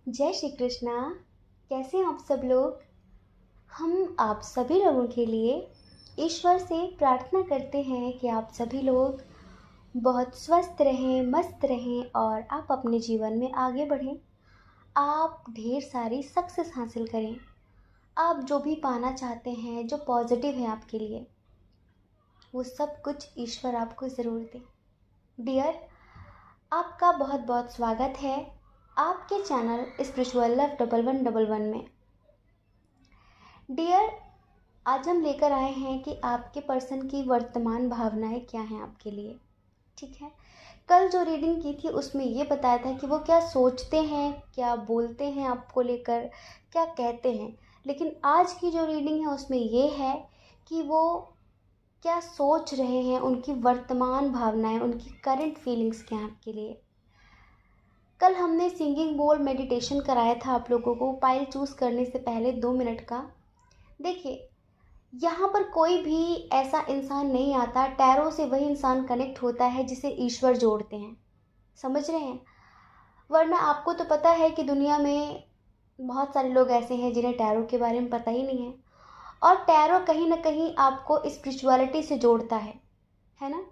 जय श्री कृष्णा। कैसे हैं आप सब लोग। हम आप सभी लोगों के लिए ईश्वर से प्रार्थना करते हैं कि आप सभी लोग बहुत स्वस्थ रहें, मस्त रहें और आप अपने जीवन में आगे बढ़ें। आप ढेर सारी सक्सेस हासिल करें। आप जो भी पाना चाहते हैं, जो पॉजिटिव है आपके लिए, वो सब कुछ ईश्वर आपको ज़रूर दे। डियर, आपका बहुत बहुत स्वागत है आपके चैनल स्पिरिचुअल लव 1111 में। डियर, आज हम लेकर आए हैं कि आपके पर्सन की वर्तमान भावनाएं क्या हैं आपके लिए। ठीक है, कल जो रीडिंग की थी उसमें ये बताया था कि वो क्या सोचते हैं, क्या बोलते हैं आपको लेकर, क्या कहते हैं। लेकिन आज की जो रीडिंग है उसमें ये है कि वो क्या सोच रहे हैं, उनकी वर्तमान भावनाएं, उनकी करंट फीलिंग्स क्या हैं आपके लिए। कल हमने सिंगिंग बोल मेडिटेशन कराया था आप लोगों को पाइल चूज़ करने से पहले 2 मिनट का। देखिए, यहाँ पर कोई भी ऐसा इंसान नहीं आता, टैरो से वही इंसान कनेक्ट होता है जिसे ईश्वर जोड़ते हैं। समझ रहे हैं। वरना आपको तो पता है कि दुनिया में बहुत सारे लोग ऐसे हैं जिन्हें टैरो के बारे में पता ही नहीं है। और टैरो कहीं ना कहीं आपको स्पिरिचुअलिटी से जोड़ता है ना।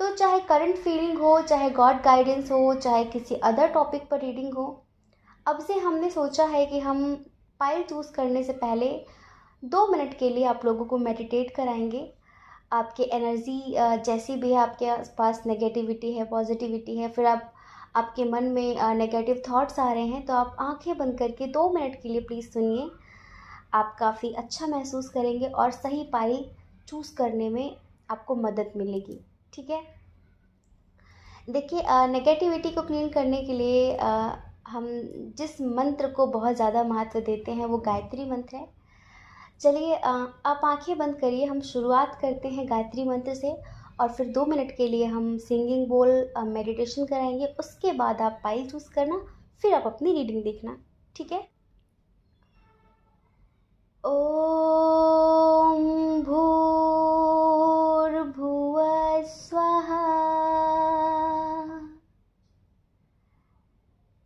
तो चाहे करंट फीलिंग हो, चाहे गॉड गाइडेंस हो, चाहे किसी अदर टॉपिक पर रीडिंग हो, अब से हमने सोचा है कि हम पाइल चूज़ करने से पहले 2 मिनट के लिए आप लोगों को मेडिटेट कराएंगे। आपकी एनर्जी जैसी भी है, आपके पास नेगेटिविटी है, पॉजिटिविटी है, फिर आपके मन में नेगेटिव थॉट्स आ रहे हैं, तो आप आंखें बंद करके 2 मिनट के लिए प्लीज़ सुनिए। आप काफ़ी अच्छा महसूस करेंगे और सही पाइल चूज़ करने में आपको मदद मिलेगी। ठीक है। देखिए, नेगेटिविटी को क्लीन करने के लिए हम जिस मंत्र को बहुत ज़्यादा महत्व देते हैं वो गायत्री मंत्र है। चलिए, आप आंखें बंद करिए। हम शुरुआत करते हैं गायत्री मंत्र से और फिर 2 मिनट के लिए हम सिंगिंग बोल मेडिटेशन कराएंगे। उसके बाद आप पाइल चूज़ करना, फिर आप अपनी रीडिंग देखना। ठीक है। ओम भूर्भुवः स्वः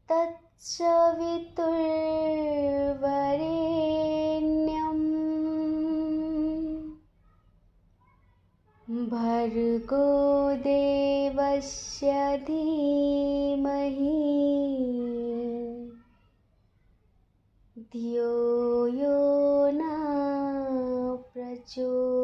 तत्सवितुर्वरेण्यं भर्गो देवस्य धीमहि धियो यो न प्रचोदयात्।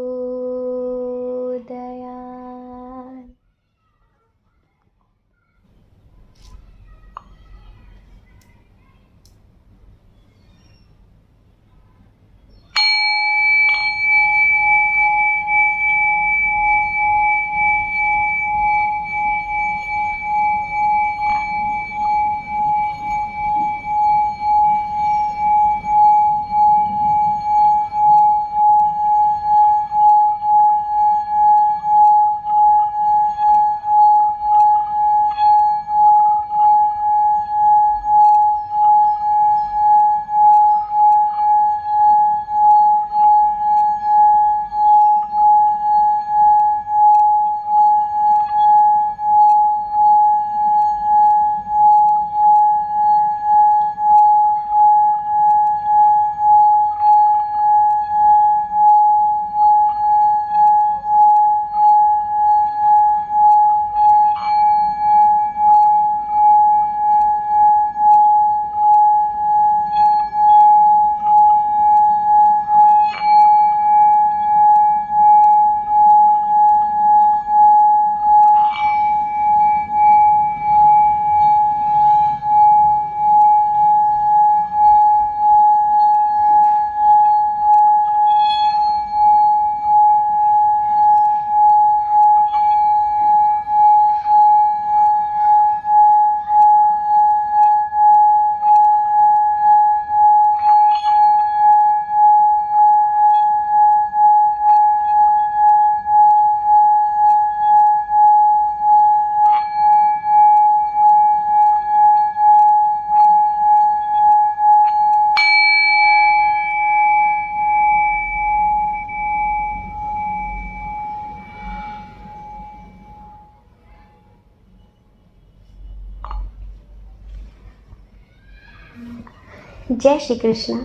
जय श्री कृष्ण।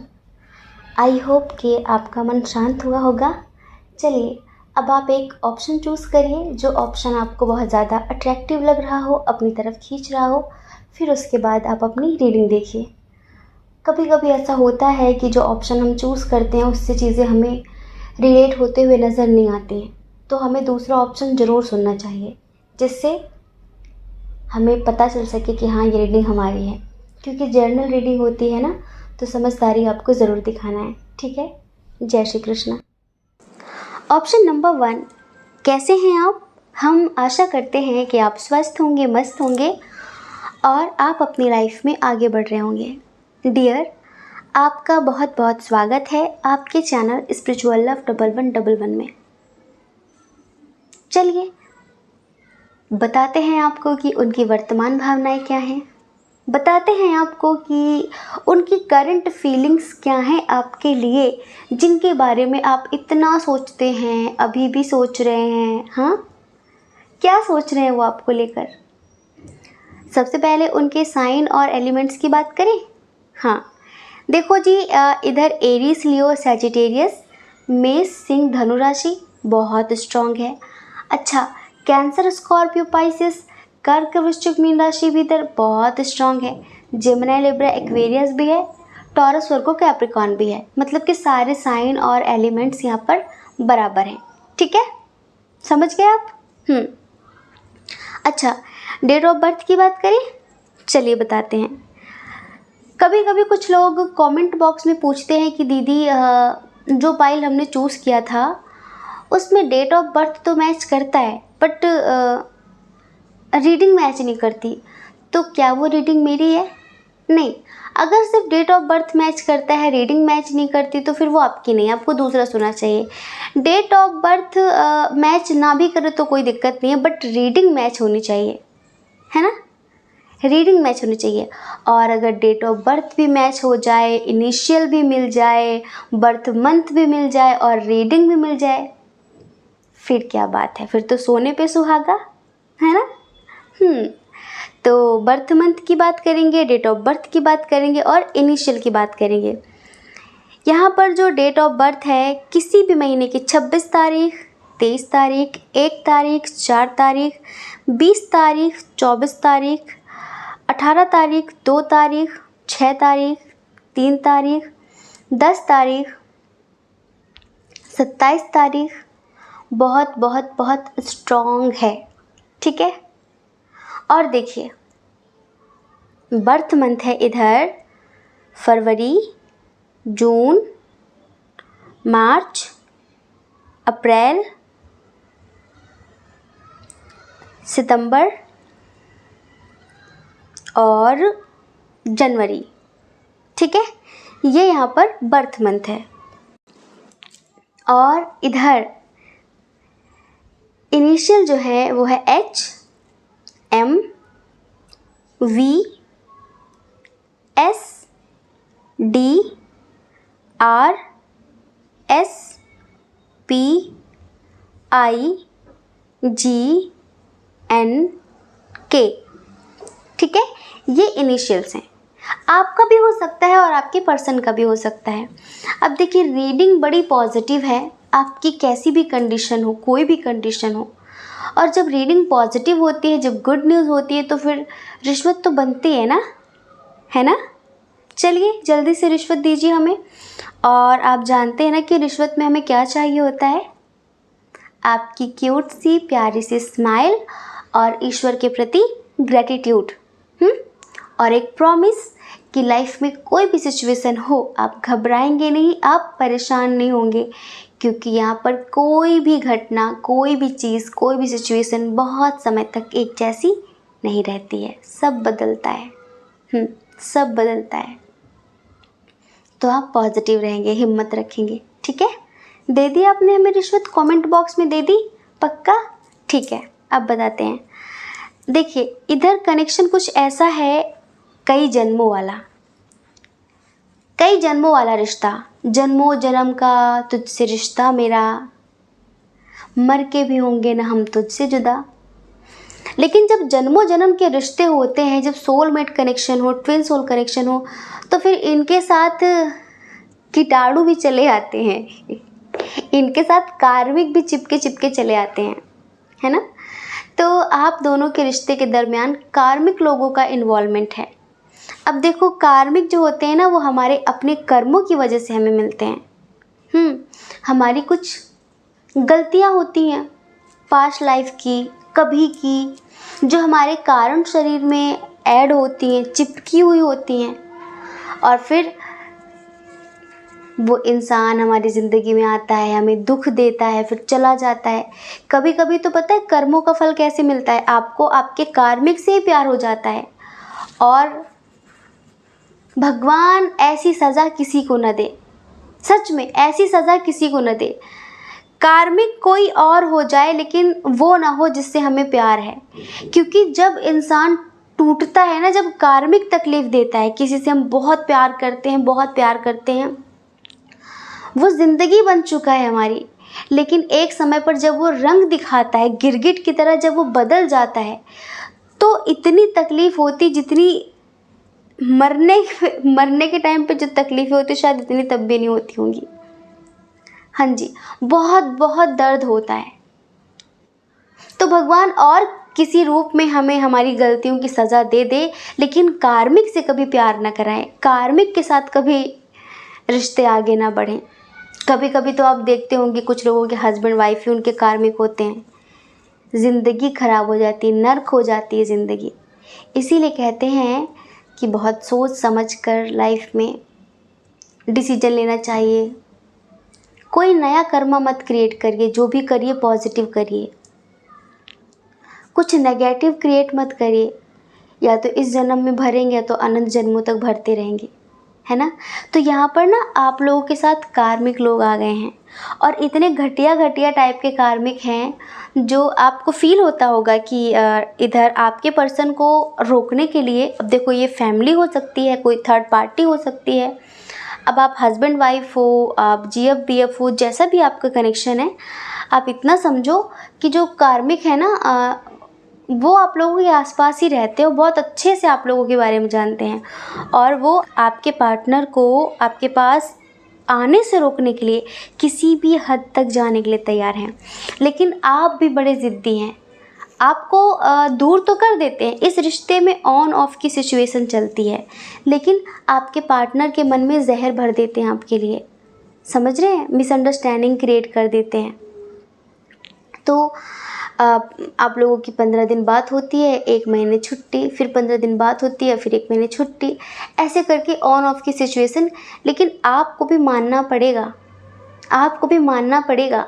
आई होप कि आपका मन शांत हुआ होगा। चलिए, अब आप एक ऑप्शन चूज़ करिए जो ऑप्शन आपको बहुत ज़्यादा अट्रैक्टिव लग रहा हो, अपनी तरफ खींच रहा हो। फिर उसके बाद आप अपनी रीडिंग देखिए। कभी कभी ऐसा होता है कि जो ऑप्शन हम चूज़ करते हैं उससे चीज़ें हमें रिलेट होते हुए नज़र नहीं आती हैं, तो हमें दूसरा ऑप्शन ज़रूर सुनना चाहिए, जिससे हमें पता चल सके कि हाँ, ये रीडिंग हमारी है। क्योंकि जर्नल रीडिंग होती है ना, तो समझदारी आपको ज़रूर दिखाना है। ठीक है। जय श्री कृष्ण। ऑप्शन नंबर 1, कैसे हैं आप? हम आशा करते हैं कि आप स्वस्थ होंगे, मस्त होंगे और आप अपनी लाइफ में आगे बढ़ रहे होंगे। डियर, आपका बहुत बहुत स्वागत है आपके चैनल स्पिरिचुअल लव 1111 में। चलिए, बताते हैं आपको कि उनकी वर्तमान भावनाएं क्या हैं। बताते हैं आपको कि उनकी करंट फीलिंग्स क्या हैं आपके लिए, जिनके बारे में आप इतना सोचते हैं, अभी भी सोच रहे हैं। हाँ, क्या सोच रहे हैं वो आपको लेकर? सबसे पहले उनके साइन और एलिमेंट्स की बात करें। हाँ, देखो जी, इधर एरीज, लियो, सैजिटेरियस, मेष, सिंह, धनु राशि बहुत स्ट्रांग है। अच्छा, कैंसर, स्कॉर्पियो, पाइसेस, कर्क, वृश्चिक, मीन राशि भी इधर बहुत स्ट्रांग है। जेमिनी, लिब्रा, एक्वेरियस भी है। टॉरस, वर्गो, कैप्रिकॉर्न भी है। मतलब कि सारे साइन और एलिमेंट्स यहाँ पर बराबर हैं। ठीक है, समझ गए आप? अच्छा, डेट ऑफ बर्थ की बात करें। चलिए बताते हैं। कभी कभी कुछ लोग कमेंट बॉक्स में पूछते हैं कि दीदी, जो पाइल हमने चूज़ किया था उसमें डेट ऑफ बर्थ तो मैच करता है, बट रीडिंग मैच नहीं करती, तो क्या वो रीडिंग मेरी है? नहीं, अगर सिर्फ डेट ऑफ बर्थ मैच करता है, रीडिंग मैच नहीं करती, तो फिर वो आपकी नहीं, आपको दूसरा सुनना चाहिए। डेट ऑफ बर्थ मैच ना भी करे तो कोई दिक्कत नहीं है, बट रीडिंग मैच होनी चाहिए, है ना? रीडिंग मैच होनी चाहिए। और अगर डेट ऑफ बर्थ भी मैच हो जाए, इनिशियल भी मिल जाए, बर्थ मंथ भी मिल जाए और रीडिंग भी मिल जाए, फिर क्या बात है? फिर तो सोने पे सुहागा, है ना? तो बर्थ मंथ की बात करेंगे, डेट ऑफ बर्थ की बात करेंगे और इनिशियल की बात करेंगे। यहाँ पर जो डेट ऑफ बर्थ है, किसी भी महीने की 26 तारीख, 23 तारीख, 1 तारीख, 4 तारीख, 20 तारीख, 24 तारीख, 18 तारीख, 2 तारीख, 6 तारीख, 3 तारीख, 10 तारीख, 27 तारीख बहुत बहुत बहुत स्ट्रॉन्ग है। ठीक है। और देखिए, बर्थ मंथ है इधर फरवरी, जून, मार्च, अप्रैल, सितंबर और जनवरी। ठीक है, ये यहाँ पर बर्थ मंथ है। और इधर इनिशियल जो है वो है H, M, V, S, D, R, S, P, I, G, N, K। ठीक है, ये इनिशियल्स हैं। आपका भी हो सकता है और आपके पर्सन का भी हो सकता है। अब देखिए, रीडिंग बड़ी पॉजिटिव है, आपकी कैसी भी कंडीशन हो, कोई भी कंडीशन हो, और जब रीडिंग पॉजिटिव होती है, जब गुड न्यूज़ होती है, तो फिर रिश्वत तो बनती है ना, है ना? चलिए, जल्दी से रिश्वत दीजिए हमें। और आप जानते हैं ना कि रिश्वत में हमें क्या चाहिए होता है? आपकी क्यूट सी प्यारी सी स्माइल और ईश्वर के प्रति ग्रेटिट्यूड, और एक प्रॉमिस कि लाइफ में कोई भी सिचुएशन हो, आप घबराएंगे नहीं, आप परेशान नहीं होंगे, क्योंकि यहाँ पर कोई भी घटना, कोई भी चीज़, कोई भी सिचुएशन बहुत समय तक एक जैसी नहीं रहती है, सब बदलता है। सब बदलता है। तो आप पॉजिटिव रहेंगे, हिम्मत रखेंगे। ठीक है, दे दी आपने हमें रिश्वत, कमेंट बॉक्स में दे दी? पक्का? ठीक है, अब बताते हैं। देखिए, इधर कनेक्शन कुछ ऐसा है, कई जन्मों वाला रिश्ता, जन्मों जन्म का तुझसे रिश्ता मेरा, मर के भी होंगे ना हम तुझसे जुदा। लेकिन जब जन्मों जन्म के रिश्ते होते हैं, जब सोलमेट कनेक्शन हो, ट्विन सोल कनेक्शन हो, तो फिर इनके साथ कीटाणु भी चले आते हैं, इनके साथ कार्मिक भी चिपके चिपके चले आते हैं, है ना। तो आप दोनों के रिश्ते के दरमियान कार्मिक लोगों का इन्वॉल्वमेंट है। अब देखो, कार्मिक जो होते हैं ना, वो हमारे अपने कर्मों की वजह से हमें मिलते हैं। हमारी कुछ गलतियां होती हैं पास्ट लाइफ की, कभी की, जो हमारे कारण शरीर में ऐड होती हैं, चिपकी हुई होती हैं, और फिर वो इंसान हमारी ज़िंदगी में आता है, हमें दुख देता है, फिर चला जाता है। कभी कभी तो पता है कर्मों का फल कैसे मिलता है आपको, आपके कार्मिक से ही प्यार हो जाता है। और भगवान ऐसी सज़ा किसी को न दे, सच में ऐसी सज़ा किसी को न दे। कार्मिक कोई और हो जाए, लेकिन वो ना हो जिससे हमें प्यार है। क्योंकि जब इंसान टूटता है ना, जब कार्मिक तकलीफ़ देता है, किसी से हम बहुत प्यार करते हैं, बहुत प्यार करते हैं, वो ज़िंदगी बन चुका है हमारी, लेकिन एक समय पर जब वो रंग दिखाता है, गिरगिट की तरह जब वो बदल जाता है, तो इतनी तकलीफ़ होती जितनी मरने के टाइम पे जो तकलीफ़ें होती शायद इतनी तब भी नहीं होती होंगी। हाँ जी, बहुत बहुत दर्द होता है। तो भगवान और किसी रूप में हमें हमारी गलतियों की सज़ा दे दे, लेकिन कार्मिक से कभी प्यार ना कराएं, कार्मिक के साथ कभी रिश्ते आगे ना बढ़ें। कभी कभी तो आप देखते होंगे कुछ लोगों के हस्बैंड वाइफ ही उनके कार्मिक होते हैं, ज़िंदगी ख़राब हो जाती है, नर्क हो जाती है ज़िंदगी। इसीलिए कहते हैं कि बहुत सोच समझ कर लाइफ में डिसीजन लेना चाहिए। कोई नया कर्म मत क्रिएट करिए, जो भी करिए पॉजिटिव करिए, कुछ नेगेटिव क्रिएट मत करिए। या तो इस जन्म में भरेंगे, या तो अनंत जन्मों तक भरते रहेंगे, है ना। तो यहाँ पर ना आप लोगों के साथ कार्मिक लोग आ गए हैं, और इतने घटिया घटिया टाइप के कार्मिक हैं, जो आपको फील होता होगा कि इधर आपके पर्सन को रोकने के लिए, अब देखो ये फैमिली हो सकती है, कोई थर्ड पार्टी हो सकती है, अब आप हस्बैंड वाइफ हो, आप जीएफ बीएफ हो, जैसा भी आपका कनेक्शन है, आप इतना समझो कि जो कार्मिक है ना, वो आप लोगों के आसपास ही रहते हो, बहुत अच्छे से आप लोगों के बारे में जानते हैं, और वो आपके पार्टनर को आपके पास आने से रोकने के लिए किसी भी हद तक जाने के लिए तैयार हैं। लेकिन आप भी बड़े ज़िद्दी हैं, आपको दूर तो कर देते हैं, इस रिश्ते में ऑन ऑफ की सिचुएशन चलती है, लेकिन आपके पार्टनर के मन में जहर भर देते हैं आपके लिए, समझ रहे हैं, मिसअंडरस्टैंडिंग क्रिएट कर देते हैं। तो आप लोगों की 15 दिन बात होती है, 1 महीने छुट्टी, फिर 15 दिन बात होती है, फिर 1 महीने छुट्टी, ऐसे करके ऑन ऑफ की सिचुएशन। लेकिन आपको भी मानना पड़ेगा, आपको भी मानना पड़ेगा।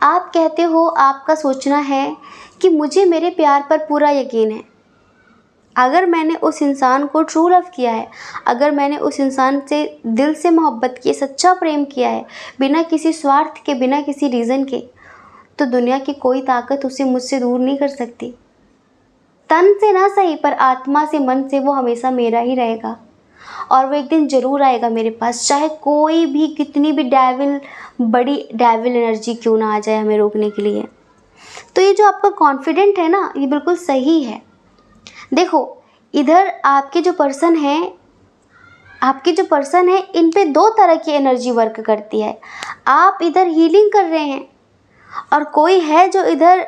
आप कहते हो, आपका सोचना है कि मुझे मेरे प्यार पर पूरा यकीन है। अगर मैंने उस इंसान को ट्रू लव किया है, अगर मैंने उस इंसान से दिल से मोहब्बत की, सच्चा प्रेम किया है, बिना किसी स्वार्थ के, बिना किसी रीज़न के, तो दुनिया की कोई ताकत उसे मुझसे दूर नहीं कर सकती। तन से ना सही, पर आत्मा से, मन से वो हमेशा मेरा ही रहेगा, और वो एक दिन ज़रूर आएगा मेरे पास, चाहे कोई भी, कितनी भी बड़ी डेविल एनर्जी क्यों ना आ जाए हमें रोकने के लिए। तो ये जो आपका कॉन्फिडेंट है ना, ये बिल्कुल सही है। देखो, इधर आपके जो पर्सन है, इन पे 2 तरह की एनर्जी वर्क करती है। आप इधर हीलिंग कर रहे हैं, और कोई है जो इधर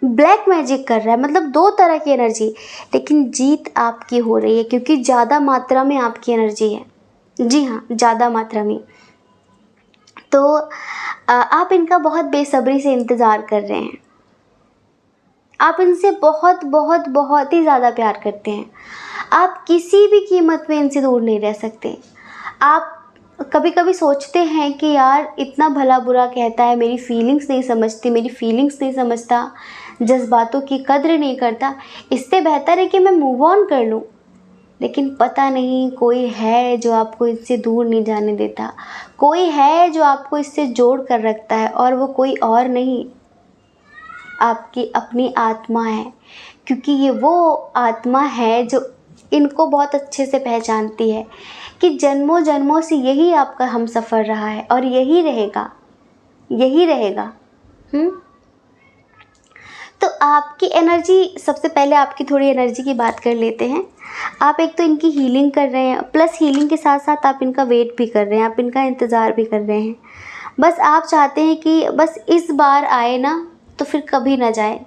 ब्लैक मैजिक कर रहा है, मतलब 2 तरह की एनर्जी। लेकिन जीत आपकी हो रही है, क्योंकि ज़्यादा मात्रा में आपकी एनर्जी है। जी हाँ, ज़्यादा मात्रा में। तो आप इनका बहुत बेसब्री से इंतज़ार कर रहे हैं, आप इनसे बहुत बहुत बहुत ही ज़्यादा प्यार करते हैं, आप किसी भी कीमत में इनसे दूर नहीं रह सकते। आप कभी कभी सोचते हैं कि यार इतना भला बुरा कहता है, मेरी फीलिंग्स नहीं समझता, जज्बातों की कद्र नहीं करता, इससे बेहतर है कि मैं मूव ऑन कर लूँ। लेकिन पता नहीं, कोई है जो आपको इससे दूर नहीं जाने देता, कोई है जो आपको इससे जोड़ कर रखता है, और वो कोई और नहीं, आपकी अपनी आत्मा है। क्योंकि ये वो आत्मा है जो इनको बहुत अच्छे से पहचानती है कि जन्मों जन्मों से यही आपका हमसफ़र रहा है, और यही रहेगा। तो आपकी एनर्जी, सबसे पहले आपकी थोड़ी एनर्जी की बात कर लेते हैं। आप एक तो इनकी हीलिंग कर रहे हैं, प्लस हीलिंग के साथ साथ आप इनका वेट भी कर रहे हैं, आप इनका इंतज़ार भी कर रहे हैं। बस आप चाहते हैं कि बस इस बार आए ना तो फिर कभी ना जाए।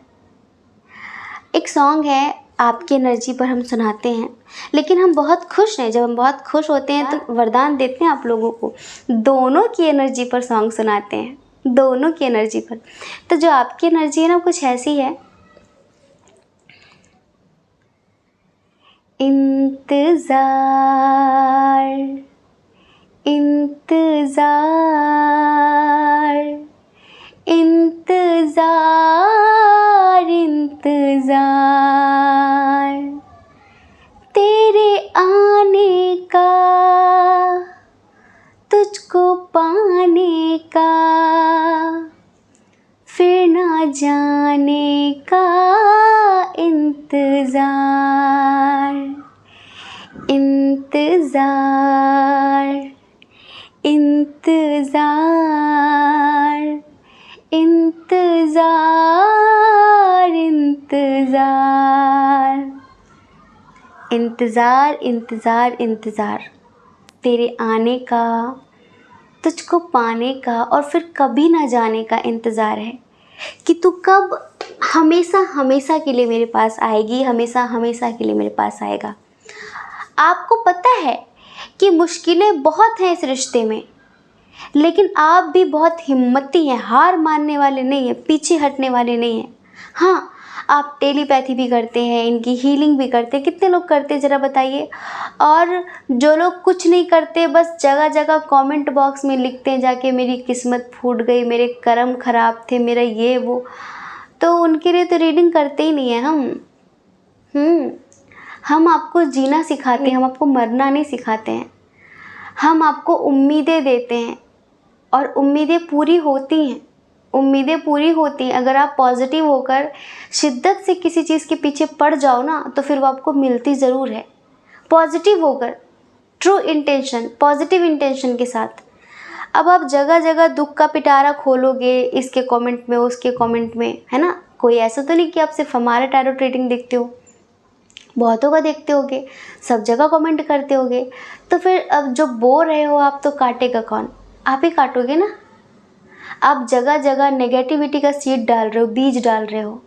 एक सॉन्ग है आपकी एनर्जी पर हम सुनाते हैं, लेकिन हम बहुत खुश हैं। जब हम बहुत खुश होते हैं तो वरदान देते हैं आप लोगों को, दोनों की एनर्जी पर सॉन्ग सुनाते हैं, दोनों की एनर्जी पर। तो जो आपकी एनर्जी है ना कुछ ऐसी है। इंतज़ार इंतज़ार इंतज़ार इंतज़ार तेरे आने का, तुझको पाने का, फिर ना जाने का इंतज़ार। इंतज़ार इंतज़ार इंतज़ार इंतज़ार इंतज़ार इंतज़ार इंतज़ार तेरे आने का, तुझको पाने का और फिर कभी ना जाने का इंतज़ार है कि तू कब हमेशा हमेशा के लिए मेरे पास आएगी, हमेशा हमेशा के लिए मेरे पास आएगा। आपको पता है कि मुश्किलें बहुत हैं इस रिश्ते में, लेकिन आप भी बहुत हिम्मती हैं, हार मानने वाले नहीं हैं, पीछे हटने वाले नहीं हैं। हाँ, आप टेलीपैथी भी करते हैं, इनकी हीलिंग भी करते हैं। कितने लोग करते हैं ज़रा बताइए। और जो लोग कुछ नहीं करते, बस जगह जगह कमेंट बॉक्स में लिखते हैं जाके मेरी किस्मत फूट गई, मेरे कर्म ख़राब थे, मेरा ये वो, तो उनके लिए तो रीडिंग करते ही नहीं है हम आपको जीना सिखाते हैं, हम आपको मरना नहीं सिखाते हैं। हम आपको उम्मीदें देते हैं और उम्मीदें पूरी होती हैं, उम्मीदें पूरी होती हैं। अगर आप पॉजिटिव होकर शिद्दत से किसी चीज़ के पीछे पड़ जाओ ना तो फिर वो आपको मिलती ज़रूर है। पॉजिटिव होकर, ट्रू इंटेंशन, पॉजिटिव इंटेंशन के साथ। अब आप जगह जगह दुख का पिटारा खोलोगे, इसके कमेंट में, उसके कमेंट में, है ना। कोई ऐसा तो नहीं कि आप सिर्फ हमारे टैरो रीडिंग देखते हो, बहुतों का देखते होगे, सब जगह कमेंट करते होगे। तो फिर अब जो बोल रहे हो आप, तो काटेगा कौन? आप ही काटोगे ना। आप जगह जगह नेगेटिविटी का सीड डाल रहे हो, बीज डाल रहे हो,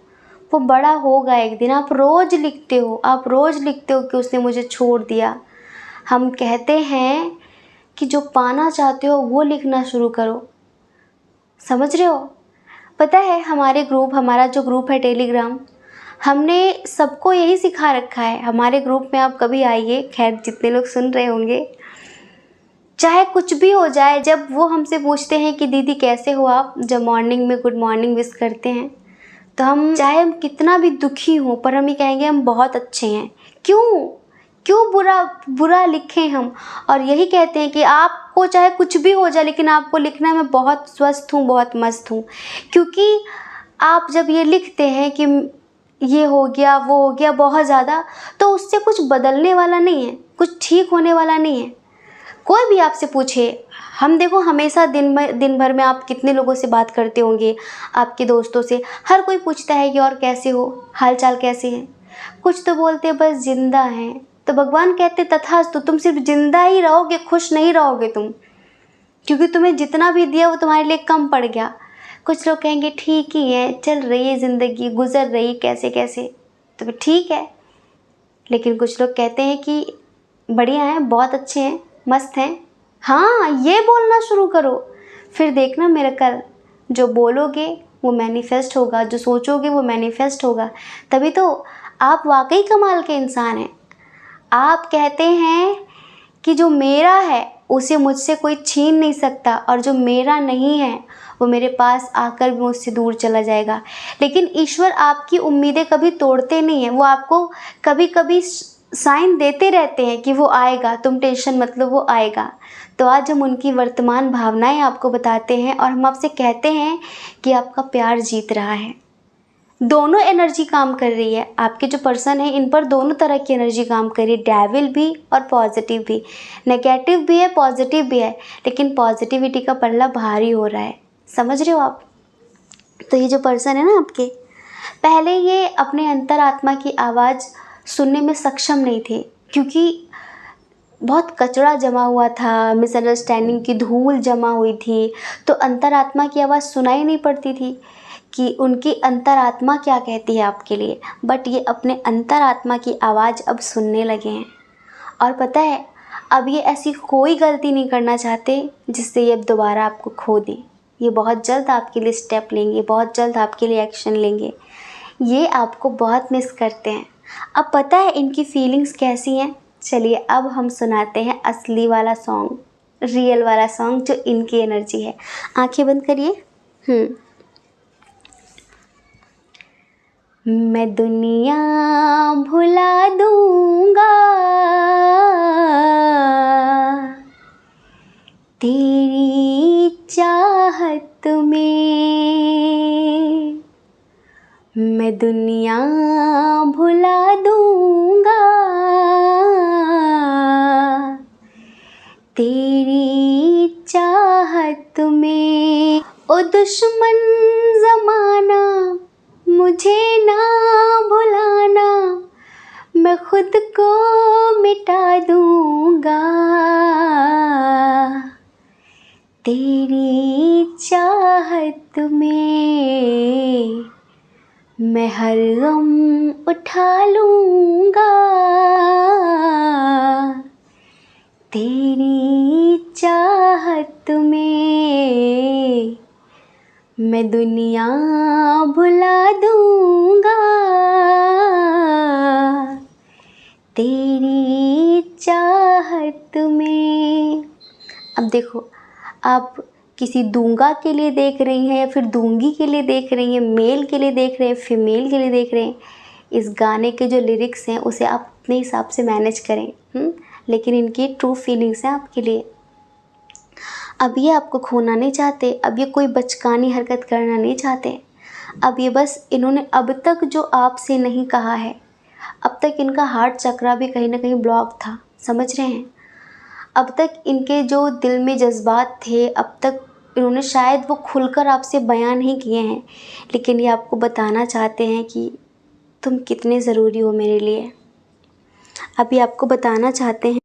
वो बड़ा होगा एक दिन। आप रोज़ लिखते हो, आप रोज़ लिखते हो कि उसने मुझे छोड़ दिया। हम कहते हैं कि जो पाना चाहते हो वो लिखना शुरू करो, समझ रहे हो। पता है हमारा जो ग्रुप है टेलीग्राम, हमने सबको यही सिखा रखा है। हमारे ग्रुप में आप कभी आइए, खैर जितने लोग सुन रहे होंगे, चाहे कुछ भी हो जाए, जब वो हमसे पूछते हैं कि दीदी कैसे हो आप, जब मॉर्निंग में गुड मॉर्निंग विश करते हैं, तो हम चाहे हम कितना भी दुखी हों पर हम ये कहेंगे हम बहुत अच्छे हैं। क्यों बुरा लिखें हम। और यही कहते हैं कि आपको चाहे कुछ भी हो जाए, लेकिन आपको लिखना है मैं बहुत स्वस्थ हूँ, बहुत मस्त हूँ। क्योंकि आप जब ये लिखते हैं कि ये हो गया, वो हो गया बहुत ज़्यादा, तो उससे कुछ बदलने वाला नहीं है, कुछ ठीक होने वाला नहीं है। कोई भी आपसे पूछे, हम देखो हमेशा दिन भर में आप कितने लोगों से बात करते होंगे, आपके दोस्तों से, हर कोई पूछता है कि और कैसे हो, हाल चाल कैसे हैं। कुछ तो बोलते बस जिंदा हैं। तो भगवान कहते तथास्तु, तुम सिर्फ जिंदा ही रहोगे, खुश नहीं रहोगे तुम, क्योंकि तुम्हें जितना भी दिया वो तुम्हारे लिए कम पड़ गया। कुछ लोग कहेंगे ठीक ही है, चल रही है ज़िंदगी, गुजर रही कैसे कैसे, तो ठीक है। लेकिन कुछ लोग कहते हैं कि बढ़िया हैं, बहुत अच्छे हैं, मस्त हैं। हाँ, ये बोलना शुरू करो, फिर देखना मिरेकल। जो बोलोगे वो मैनिफेस्ट होगा, जो सोचोगे वो मैनिफेस्ट होगा। तभी तो आप वाकई कमाल के इंसान हैं। आप कहते हैं कि जो मेरा है उसे मुझसे कोई छीन नहीं सकता, और जो मेरा नहीं है वो मेरे पास आकर भी मुझसे दूर चला जाएगा। लेकिन ईश्वर आपकी उम्मीदें कभी तोड़ते नहीं हैं, वो आपको कभी कभी साइन देते रहते हैं कि वो आएगा, तुम टेंशन मत लो, वो आएगा। तो आज हम उनकी वर्तमान भावनाएं आपको बताते हैं और हम आपसे कहते हैं कि आपका प्यार जीत रहा है। दोनों एनर्जी काम कर रही है। आपके जो पर्सन है इन पर दोनों तरह की एनर्जी काम कर रही है, डेविल भी और पॉजिटिव भी, नेगेटिव भी है, पॉजिटिव भी है, लेकिन पॉजिटिविटी का पल्ला भारी हो रहा है, समझ रहे हो आप। तो ये जो पर्सन है ना आपके, पहले ये अपने अंतरात्मा की आवाज़ सुनने में सक्षम नहीं थे, क्योंकि बहुत कचरा जमा हुआ था, मिसअंडरस्टैंडिंग की धूल जमा हुई थी, तो अंतरात्मा की आवाज़ सुनाई नहीं पड़ती थी कि उनकी अंतरात्मा क्या कहती है आपके लिए। बट ये अपने अंतरात्मा की आवाज़ अब सुनने लगे हैं। और पता है, अब ये ऐसी कोई गलती नहीं करना चाहते जिससे ये अब दोबारा आपको खो दें। ये बहुत जल्द आपके लिए स्टेप लेंगे, बहुत जल्द आपके लिए एक्शन लेंगे। ये आपको बहुत मिस करते हैं। अब पता है इनकी फीलिंग्स कैसी हैं? चलिए अब हम सुनाते हैं असली वाला सॉन्ग, रियल वाला सॉन्ग, जो इनकी एनर्जी है। आंखें बंद करिए। मैं दुनिया भुला दूंगा तेरी चाहत में, मैं दुनिया भुला दूंगा तेरी चाहत में। ओ दुश्मन ज़माना मुझे ना भुलाना, मैं खुद को मिटा दूंगा तेरी चाहत में, मैं हर गम उठा लूंगा तेरी चाहत में, मैं दुनिया भुला दूंगा तेरी चाहत में। अब देखो, आप किसी दूंगा के लिए देख रही हैं या फिर दूंगी के लिए देख रही हैं, मेल के लिए देख रहे हैं, फीमेल के लिए देख रहे हैं। इस गाने के जो लिरिक्स हैं उसे आप अपने हिसाब से मैनेज करें, लेकिन इनकी ट्रू फीलिंग्स हैं आपके लिए। अब ये आपको खोना नहीं चाहते, अब ये कोई बचकानी हरकत करना नहीं चाहते। अब ये बस, इन्होंने अब तक जो आपसे नहीं कहा है, अब तक इनका हार्ट चक्रा भी कहीं ना कहीं ब्लॉक था, समझ रहे हैं। अब तक इनके जो दिल में जज्बात थे, अब तक इन्होंने शायद वो खुलकर आपसे बयान नहीं किए हैं, लेकिन ये आपको बताना चाहते हैं कि तुम कितने ज़रूरी हो मेरे लिए। अब ये आपको बताना चाहते हैं,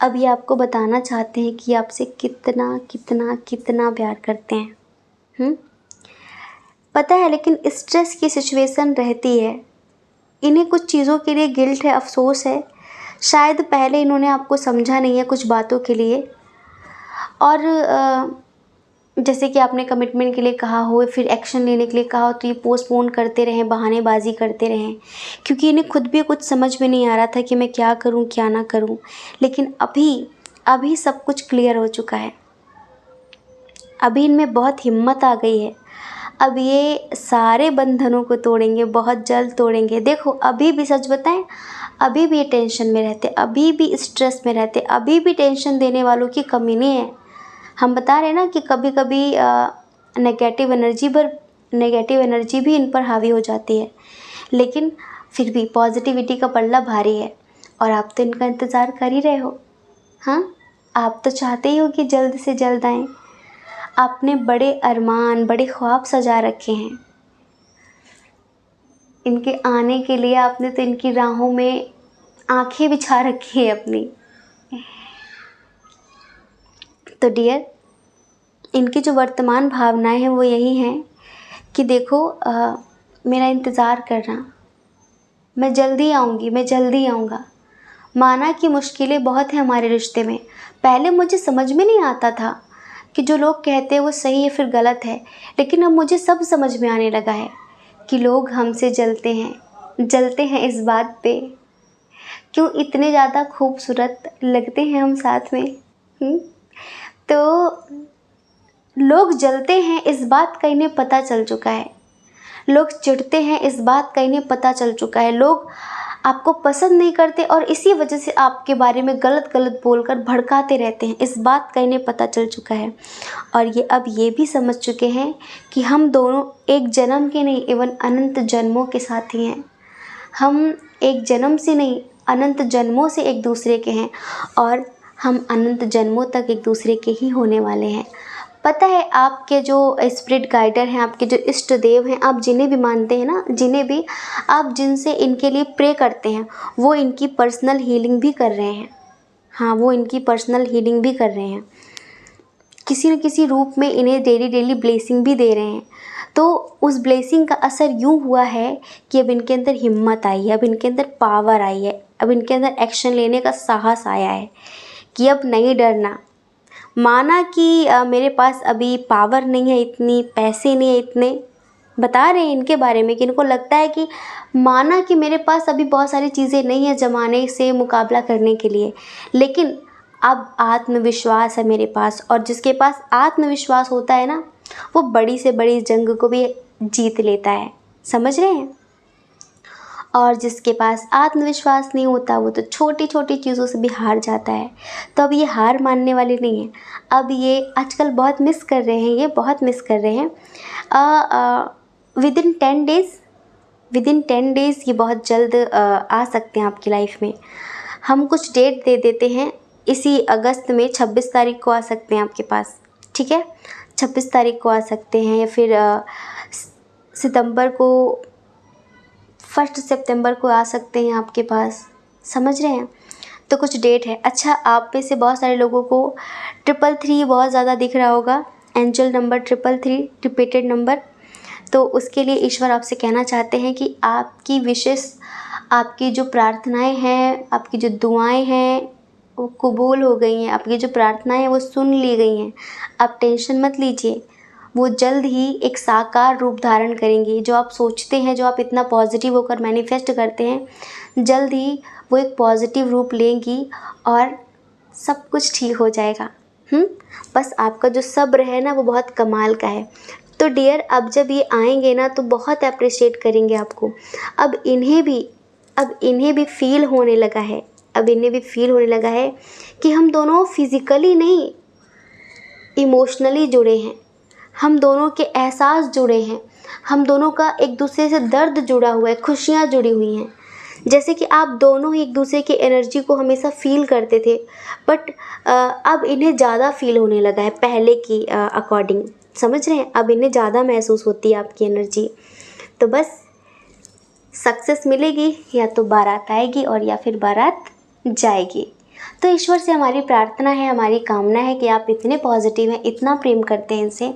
अब ये आपको बताना चाहते हैं कि आपसे कितना कितना कितना प्यार करते हैं। पता है, लेकिन स्ट्रेस की सिचुएशन रहती है, इन्हें कुछ चीज़ों के लिए गिल्ट है, अफसोस है। शायद पहले इन्होंने आपको समझा नहीं है कुछ बातों के लिए, और जैसे कि आपने कमिटमेंट के लिए कहा हो, फिर एक्शन लेने के लिए कहा हो, तो ये पोस्टपोन करते रहें, बहानेबाजी करते रहें, क्योंकि इन्हें खुद भी कुछ समझ में नहीं आ रहा था कि मैं क्या करूं क्या ना करूं। लेकिन अभी सब कुछ क्लियर हो चुका है। अभी इनमें बहुत हिम्मत आ गई है। अब ये सारे बंधनों को तोड़ेंगे, बहुत जल्द तोड़ेंगे। देखो, अभी भी सच बताएं, अभी भी टेंशन में रहते, अभी भी स्ट्रेस में रहते, अभी भी टेंशन देने वालों की कमी नहीं है। हम बता रहे हैं ना कि कभी कभी नेगेटिव एनर्जी भी इन पर हावी हो जाती है, लेकिन फिर भी पॉजिटिविटी का पल्ला भारी है। और आप तो इनका इंतज़ार कर ही रहे हो। हाँ, आप तो चाहते ही हो कि जल्द से जल्द आएँ। आपने बड़े अरमान, बड़े ख्वाब सजा रखे हैं इनके आने के लिए। आपने तो इनकी राहों में आंखें बिछा रखी है अपनी। तो डियर, इनकी जो वर्तमान भावनाएं हैं वो यही हैं कि देखो, मेरा इंतज़ार करना, मैं जल्दी आऊँगी, मैं जल्दी आऊँगा। माना कि मुश्किलें बहुत हैं हमारे रिश्ते में। पहले मुझे समझ में नहीं आता था कि जो लोग कहते हैं वो सही है फिर गलत है, लेकिन अब मुझे सब समझ में आने लगा है कि लोग हमसे जलते हैं इस बात पे, क्यों इतने ज़्यादा खूबसूरत लगते हैं हम साथ में। तो लोग जलते हैं इस बात का इन्हें पता चल चुका है, लोग चिढ़ते हैं इस बात का इन्हें पता चल चुका है, लोग आपको पसंद नहीं करते और इसी वजह से आपके बारे में गलत गलत बोलकर भड़काते रहते हैं, इस बात का इन्हें पता चल चुका है। और ये अब ये भी समझ चुके हैं कि हम दोनों एक जन्म के नहीं, एवं अनंत जन्मों के साथी हैं। हम एक जन्म से नहीं, अनंत जन्मों से एक दूसरे के हैं, और हम अनंत जन्मों तक एक दूसरे के ही होने वाले हैं। पता है आपके जो स्पिरिट गाइडर हैं, आपके जो इष्ट देव हैं, आप जिन्हें भी मानते हैं ना, जिन्हें भी आप जिनसे इनके लिए प्रे करते हैं, वो इनकी पर्सनल हीलिंग भी कर रहे हैं। हाँ, वो इनकी पर्सनल हीलिंग भी कर रहे हैं, किसी न किसी रूप में इन्हें डेली डेली ब्लेसिंग भी दे रहे हैं। तो उस ब्लेसिंग का असर यूँ हुआ है कि अब इनके अंदर हिम्मत आई है, अब इनके अंदर पावर आई है, अब इनके अंदर एक्शन लेने का साहस आया है कि अब नहीं डरना। माना कि मेरे पास अभी पावर नहीं है इतनी, पैसे नहीं है इतने, बता रहे हैं इनके बारे में कि इनको लगता है कि माना कि मेरे पास अभी बहुत सारी चीज़ें नहीं है ज़माने से मुकाबला करने के लिए, लेकिन अब आत्मविश्वास है मेरे पास। और जिसके पास आत्मविश्वास होता है ना, वो बड़ी से बड़ी जंग को भी जीत लेता है, समझ रहे हैं। और जिसके पास आत्मविश्वास नहीं होता, वो तो छोटी छोटी चीज़ों से भी हार जाता है। तो अब ये हार मानने वाले नहीं हैं, अब ये आजकल बहुत मिस कर रहे हैं, ये बहुत मिस कर रहे हैं। विदिन 10 डेज़ ये बहुत जल्द आ सकते हैं आपकी लाइफ में। हम कुछ डेट दे देते हैं, इसी अगस्त में 26 तारीख को आ सकते हैं आपके पास, ठीक है। 26 तारीख को आ सकते हैं, या फिर सितंबर को, 1 सितंबर को आ सकते हैं आपके पास, समझ रहे हैं। तो कुछ डेट है। अच्छा, आप में से बहुत सारे लोगों को 333 बहुत ज़्यादा दिख रहा होगा, एंजल नंबर 333, रिपीटेड नंबर। तो उसके लिए ईश्वर आपसे कहना चाहते हैं कि आपकी विशेष, आपकी जो प्रार्थनाएं हैं, आपकी जो दुआएं हैं, वो कबूल हो गई हैं, आपकी जो प्रार्थनाएं हैं वो सुन ली गई हैं। आप टेंशन मत लीजिए, वो जल्द ही एक साकार रूप धारण करेंगी। जो आप सोचते हैं, जो आप इतना पॉजिटिव होकर मैनिफेस्ट करते हैं, जल्द ही वो एक पॉजिटिव रूप लेंगी और सब कुछ ठीक हो जाएगा। बस आपका जो सब्र है ना, वो बहुत कमाल का है। तो डियर, अब जब ये आएंगे ना, तो बहुत अप्रिशिएट करेंगे आपको। अब इन्हें भी फील होने लगा है, अब इन्हें भी फील होने लगा है कि हम दोनों फिज़िकली नहीं, इमोशनली जुड़े हैं, हम दोनों के एहसास जुड़े हैं, हम दोनों का एक दूसरे से दर्द जुड़ा हुआ है, खुशियाँ जुड़ी हुई हैं। जैसे कि आप दोनों ही एक दूसरे की एनर्जी को हमेशा फील करते थे, बट अब इन्हें ज़्यादा फील होने लगा है पहले की अकॉर्डिंग, समझ रहे हैं। अब इन्हें ज़्यादा महसूस होती है आपकी एनर्जी। तो बस सक्सेस मिलेगी, या तो बारात आएगी और या फिर बारात जाएगी। तो ईश्वर से हमारी प्रार्थना है, हमारी कामना है कि आप इतने पॉजिटिव हैं, इतना प्रेम करते हैं इनसे,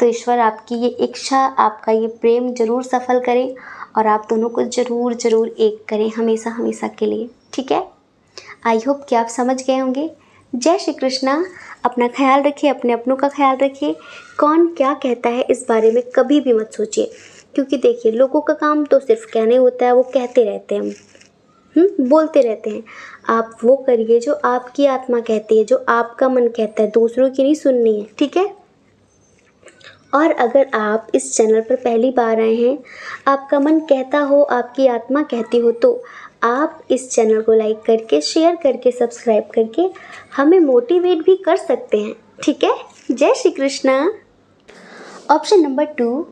तो ईश्वर आपकी ये इच्छा, आपका ये प्रेम ज़रूर सफल करें और आप दोनों को ज़रूर ज़रूर एक करें, हमेशा हमेशा के लिए, ठीक है। आई होप कि आप समझ गए होंगे। जय श्री कृष्णा। अपना ख्याल रखिए, अपने अपनों का ख्याल रखिए। कौन क्या कहता है इस बारे में कभी भी मत सोचिए, क्योंकि देखिए, लोगों का काम तो सिर्फ कहने होता है, वो कहते रहते हैं, बोलते रहते हैं। आप वो करिए जो आपकी आत्मा कहती है, जो आपका मन कहता है, दूसरों की नहीं सुननी है, ठीक है। और अगर आप इस चैनल पर पहली बार आए हैं, आपका मन कहता हो, आपकी आत्मा कहती हो, तो आप इस चैनल को लाइक करके, शेयर करके, सब्सक्राइब करके हमें मोटिवेट भी कर सकते हैं, ठीक है। जय श्री कृष्णा। ऑप्शन नंबर 2,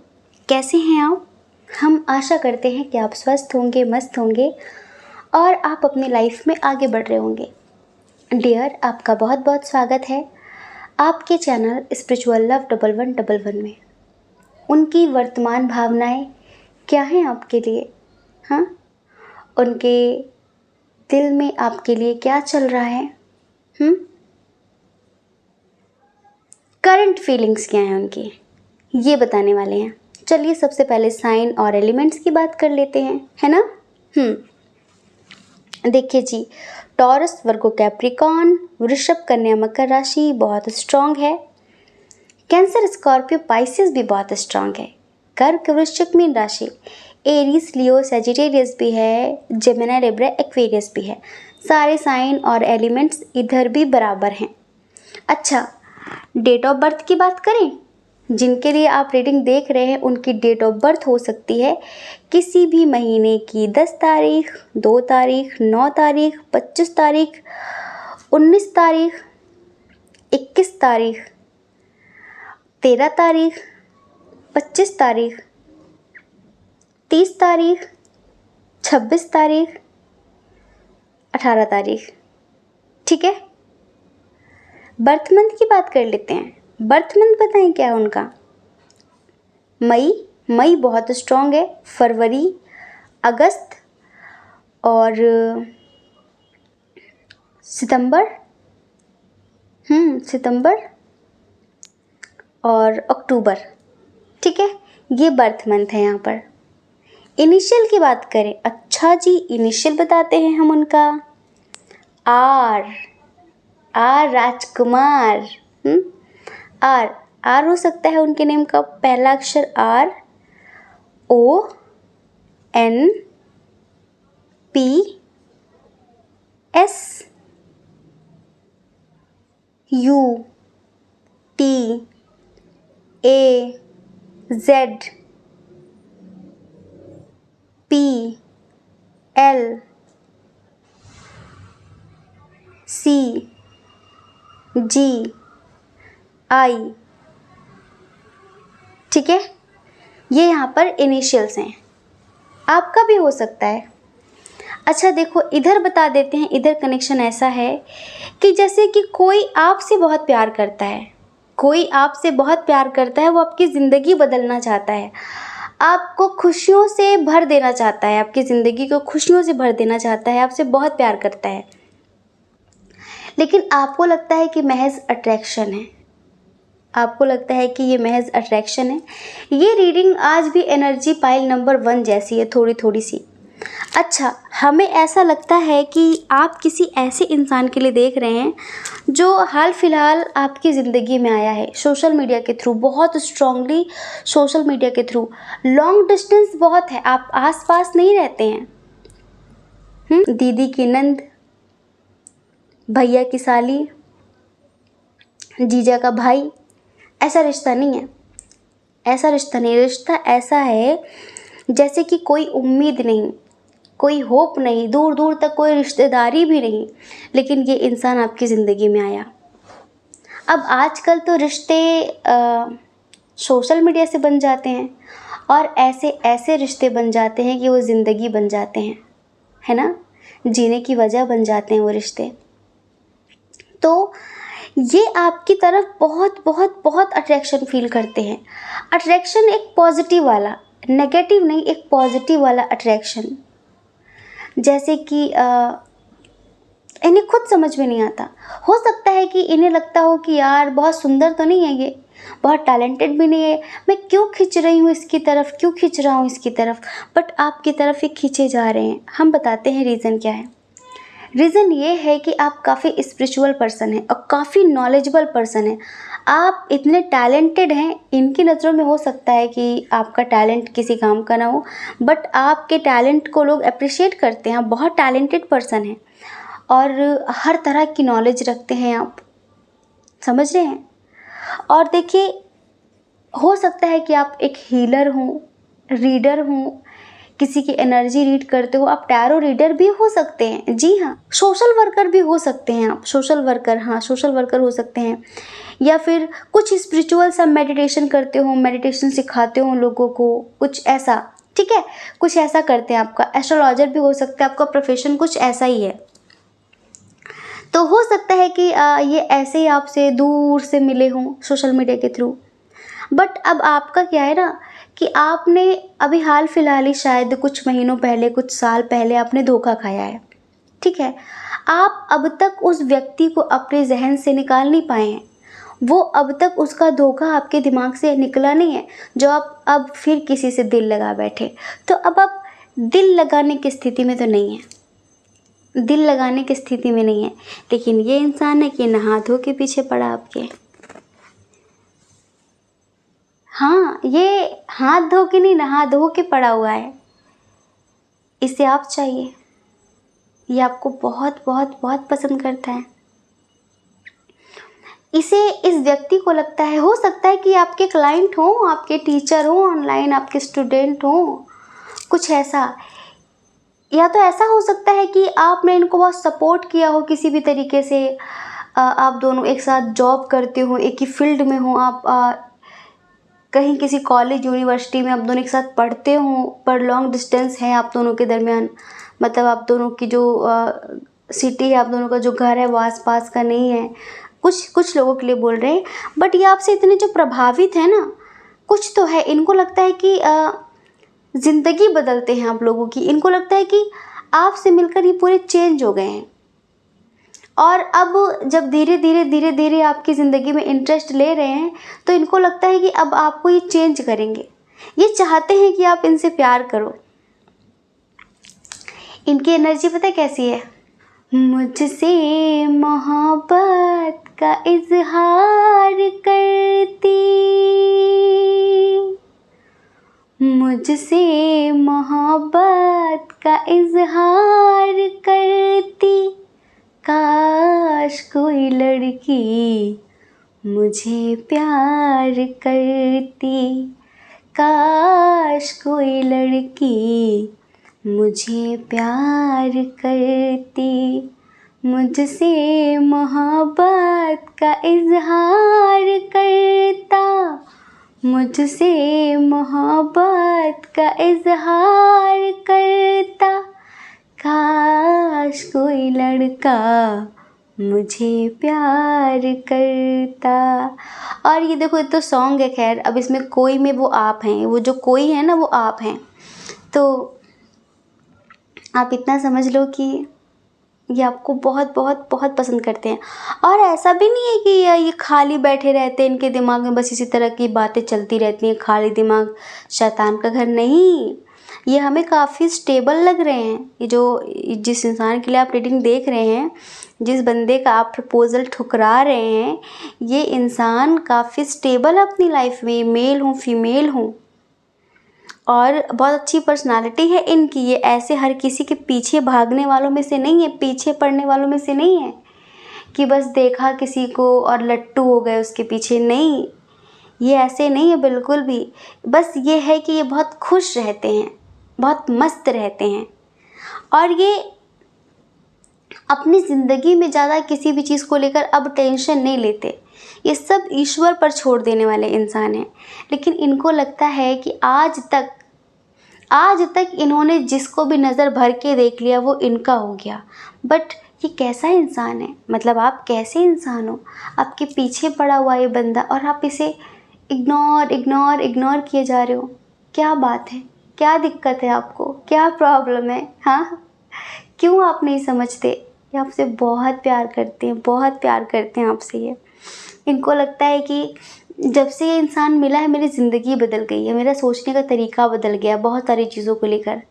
कैसे हैं आप? हम आशा करते हैं कि आप स्वस्थ होंगे, मस्त होंगे और आप अपनी लाइफ में आगे बढ़ रहे होंगे। डियर, आपका बहुत बहुत स्वागत है आपके चैनल स्पिरिचुअल लव 1111 में। उनकी वर्तमान भावनाएं क्या हैं आपके लिए? हाँ, उनके दिल में आपके लिए क्या चल रहा है? करंट फीलिंग्स क्या हैं उनकी, ये बताने वाले हैं। चलिए, सबसे पहले साइन और एलिमेंट्स की बात कर लेते हैं, है ना। देखिए जी, टॉरस, वर्गो, कैप्रिकॉर्न, वृषभ, कन्या, मकर राशि बहुत स्ट्रांग है। कैंसर, स्कॉर्पियो, पाइसेस भी बहुत स्ट्रांग है। कर्क, वृश्चिक, मीन राशि, एरीज, लियो, सजिटेरियस भी है, जेमिनी, लिब्रा, एक्वेरियस भी है। सारे साइन और एलिमेंट्स इधर भी बराबर हैं। अच्छा, डेट ऑफ बर्थ की बात करें, जिनके लिए आप रीडिंग देख रहे हैं, उनकी डेट ऑफ बर्थ हो सकती है किसी भी महीने की 10 तारीख, 2 तारीख, 9 तारीख, 25 तारीख, 19 तारीख, 21 तारीख, 13 तारीख, 25 तारीख, 30 तारीख, 26 तारीख, 18 तारीख, ठीक है। बर्थ मंथ की बात कर लेते हैं। बर्थ मंथ बताएं क्या है उनका? मई। मई बहुत स्ट्रांग है। फरवरी, अगस्त और सितंबर। सितंबर और अक्टूबर। ठीक है, ये बर्थ मंथ है यहाँ पर। इनिशियल की बात करें, अच्छा जी, इनिशियल बताते हैं हम उनका। R. R Rajkumar. R. R हो सकता है उनके नेम का पहला अक्षर R, O N P S U T A Z P L C G I. ठीक है, ये यहाँ पर इनिशियल्स हैं। आपका भी हो सकता है। अच्छा देखो, इधर बता देते हैं। इधर कनेक्शन ऐसा है कि जैसे कि कोई आपसे बहुत प्यार करता है, कोई आपसे बहुत प्यार करता है, वो आपकी ज़िंदगी बदलना चाहता है, आपको खुशियों से भर देना चाहता है, आपकी ज़िंदगी को खुशियों से भर देना चाहता है, आपसे बहुत प्यार करता है, लेकिन आपको लगता है कि महज अट्रैक्शन है। आपको लगता है कि ये महज अट्रैक्शन है। ये रीडिंग आज भी एनर्जी पाइल नंबर 1 जैसी है, थोड़ी थोड़ी सी। अच्छा, हमें ऐसा लगता है कि आप किसी ऐसे इंसान के लिए देख रहे हैं जो हाल फिलहाल आपकी ज़िंदगी में आया है सोशल मीडिया के थ्रू, बहुत स्ट्रांगली सोशल मीडिया के थ्रू। लॉन्ग डिस्टेंस बहुत है, आप आस पास नहीं रहते हैं। दीदी की नंद, भैया की साली, जीजा का भाई, ऐसा रिश्ता नहीं है। ऐसा रिश्ता नहीं, रिश्ता ऐसा है जैसे कि कोई उम्मीद नहीं, कोई होप नहीं, दूर दूर तक कोई रिश्तेदारी भी नहीं, लेकिन ये इंसान आपकी ज़िंदगी में आया। अब आजकल तो रिश्ते सोशल मीडिया से बन जाते हैं, और ऐसे ऐसे रिश्ते बन जाते हैं कि वो ज़िंदगी बन जाते हैं, है ना, जीने की वजह बन जाते हैं वो रिश्ते। तो ये आपकी तरफ बहुत बहुत बहुत अट्रैक्शन फील करते हैं। अट्रैक्शन एक पॉजिटिव वाला, नेगेटिव नहीं, एक पॉजिटिव वाला अट्रैक्शन। जैसे कि इन्हें खुद समझ में नहीं आता। हो सकता है कि इन्हें लगता हो कि यार बहुत सुंदर तो नहीं है ये, बहुत टैलेंटेड भी नहीं है, मैं क्यों खिंच रही हूँ इसकी तरफ, क्यों खिंच रहा हूँ इसकी तरफ, बट आपकी तरफ ये खींचे जा रहे हैं। हम बताते हैं रीज़न क्या है। रीज़न ये है कि आप काफ़ी स्पिरिचुअल पर्सन हैं और काफ़ी नॉलेजेबल पर्सन हैं। आप इतने टैलेंटेड हैं, इनकी नज़रों में हो सकता है कि आपका टैलेंट किसी काम का ना हो, बट आपके टैलेंट को लोग अप्रिशिएट करते हैं। आप बहुत टैलेंटेड पर्सन हैं और हर तरह की नॉलेज रखते हैं आप, समझ रहे हैं। और देखिए, हो सकता है कि आप एक हीलर हों, रीडर हों, किसी की एनर्जी रीड करते हो, आप टैरो रीडर भी हो सकते हैं। जी हाँ, सोशल वर्कर भी हो सकते हैं आप, सोशल वर्कर, हाँ सोशल वर्कर हो सकते हैं। या फिर कुछ स्पिरिचुअल सा मेडिटेशन करते हो, मेडिटेशन सिखाते हो लोगों को, कुछ ऐसा, ठीक है, कुछ ऐसा करते हैं। आपका एस्ट्रोलॉजर भी हो सकता है, आपका प्रोफेशन कुछ ऐसा ही है। तो हो सकता है कि ये ऐसे ही आपसे दूर से मिले हों सोशल मीडिया के थ्रू। बट अब आपका क्या है ना कि आपने अभी हाल फिलहाल ही, शायद कुछ महीनों पहले, कुछ साल पहले आपने धोखा खाया है, ठीक है। आप अब तक उस व्यक्ति को अपने जहन से निकाल नहीं पाए हैं, वो अब तक उसका धोखा आपके दिमाग से निकला नहीं है, जो आप अब फिर किसी से दिल लगा बैठे। तो अब आप दिल लगाने की स्थिति में तो नहीं है, दिल लगाने की स्थिति में नहीं है, लेकिन ये इंसान है कि नहा धो के पीछे पड़ा आपके। हाँ, ये हाथ धो के नहीं, नहा धो के पड़ा हुआ है। इसे आप चाहिए, ये आपको बहुत बहुत बहुत पसंद करता है। इस व्यक्ति को लगता है, हो सकता है कि आपके क्लाइंट हो, आपके टीचर हो ऑनलाइन, आपके स्टूडेंट हो, कुछ ऐसा। या तो ऐसा हो सकता है कि आपने इनको बहुत सपोर्ट किया हो किसी भी तरीके से। आप दोनों एक साथ जॉब करते हो, एक ही फील्ड में हो, आप कहीं किसी कॉलेज यूनिवर्सिटी में आप दोनों एक साथ पढ़ते हो, पर लॉन्ग डिस्टेंस है आप दोनों के दरमियान। मतलब आप दोनों की जो सिटी है, आप दोनों का जो घर है वो आस पास का नहीं है। कुछ कुछ लोगों के लिए बोल रहे हैं, बट ये आपसे इतने जो प्रभावित हैं ना, कुछ तो है। इनको लगता है कि ज़िंदगी बदलते हैं आप लोगों की। इनको लगता है कि आपसे मिलकर ये पूरे चेंज हो गए हैं, और अब जब धीरे धीरे धीरे धीरे आपकी ज़िंदगी में इंटरेस्ट ले रहे हैं, तो इनको लगता है कि अब आपको ये चेंज करेंगे। ये चाहते हैं कि आप इनसे प्यार करो। इनकी एनर्जी पता है कैसी है? मुझसे मोहब्बत का इजहार करती, मुझसे मोहब्बत का इजहार करती, काश कोई लड़की मुझे प्यार करती, काश कोई लड़की मुझे प्यार करती, मुझसे मोहब्बत का इजहार करता, मुझसे मोहब्बत का इजहार करता, काश कोई लड़का मुझे प्यार करता। और ये देखो, ये तो सॉन्ग है, खैर अब इसमें कोई में वो आप हैं, वो जो कोई है ना वो आप हैं। तो आप इतना समझ लो कि ये आपको बहुत बहुत बहुत पसंद करते हैं। और ऐसा भी नहीं है कि ये खाली बैठे रहते हैं, इनके दिमाग में बस इसी तरह की बातें चलती रहती हैं। खाली दिमाग शैतान का घर नहीं। ये हमें काफ़ी स्टेबल लग रहे हैं। ये जो जिस इंसान के लिए आप रीडिंग देख रहे हैं, जिस बंदे का आप प्रपोज़ल ठुकरा रहे हैं, ये इंसान काफ़ी स्टेबल है अपनी लाइफ में। मेल हो फीमेल हो, और बहुत अच्छी पर्सनालिटी है इनकी। ये ऐसे हर किसी के पीछे भागने वालों में से नहीं है, पीछे पड़ने वालों में से नहीं है कि बस देखा किसी को और लट्टू हो गए उसके पीछे। नहीं, ये ऐसे नहीं है बिल्कुल भी। बस ये है कि ये बहुत खुश रहते हैं, बहुत मस्त रहते हैं, और ये अपनी ज़िंदगी में ज़्यादा किसी भी चीज़ को लेकर अब टेंशन नहीं लेते। ये सब ईश्वर पर छोड़ देने वाले इंसान हैं। लेकिन इनको लगता है कि आज तक इन्होंने जिसको भी नज़र भर के देख लिया वो इनका हो गया। बट ये कैसा इंसान है? मतलब आप कैसे इंसान हो? आपके पीछे पड़ा हुआ ये बंदा, और आप इसे इग्नोर किए जा रहे हो। क्या बात है? क्या दिक्कत है आपको? क्या प्रॉब्लम है? हाँ, क्यों आप नहीं समझते? ये आपसे बहुत प्यार करते हैं, बहुत प्यार करते हैं आपसे। ये इनको लगता है कि जब से ये इंसान मिला है मेरी ज़िंदगी बदल गई है, मेरा सोचने का तरीका बदल गया बहुत सारी चीज़ों को लेकर।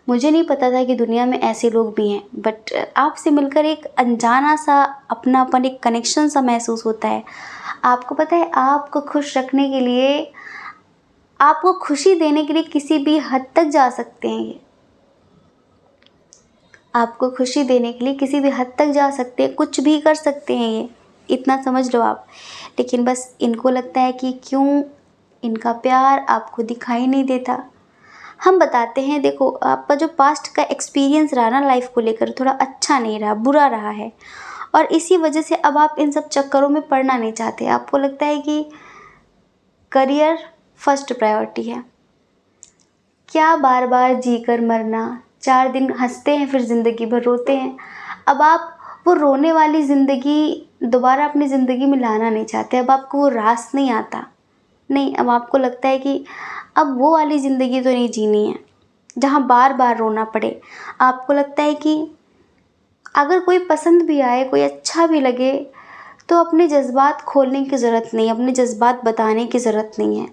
मुझे नहीं पता था कि दुनिया में ऐसे लोग भी हैं, बट आपसे मिलकर एक अनजाना सा अपनापन, एक कनेक्शन सा महसूस होता है। आपको पता है, आपको खुश रखने के लिए, आपको खुशी देने के लिए किसी भी हद तक जा सकते हैं ये। आपको खुशी देने के लिए किसी भी हद तक जा सकते हैं, कुछ भी कर सकते हैं ये, इतना समझ लो आप। लेकिन बस इनको लगता है कि क्यों इनका प्यार आपको दिखाई नहीं देता। हम बताते हैं, देखो आपका जो पास्ट का एक्सपीरियंस रहा ना लाइफ को लेकर, थोड़ा अच्छा नहीं रहा, बुरा रहा है, और इसी वजह से अब आप इन सब चक्करों में पड़ना नहीं चाहते। आपको लगता है कि करियर फर्स्ट प्रायोरिटी है। क्या बार बार जी कर मरना? 4 दिन हंसते हैं फिर ज़िंदगी भर रोते हैं। अब आप वो रोने वाली ज़िंदगी दोबारा अपनी ज़िंदगी में लाना नहीं चाहते। अब आपको वो रास नहीं आता। नहीं, अब आपको लगता है कि अब वो वाली ज़िंदगी तो नहीं जीनी है जहाँ बार बार रोना पड़े। आपको लगता है कि अगर कोई पसंद भी आए, कोई अच्छा भी लगे, तो अपने जज्बात खोलने की ज़रूरत नहीं, अपने जज्बात बताने की ज़रूरत नहीं है।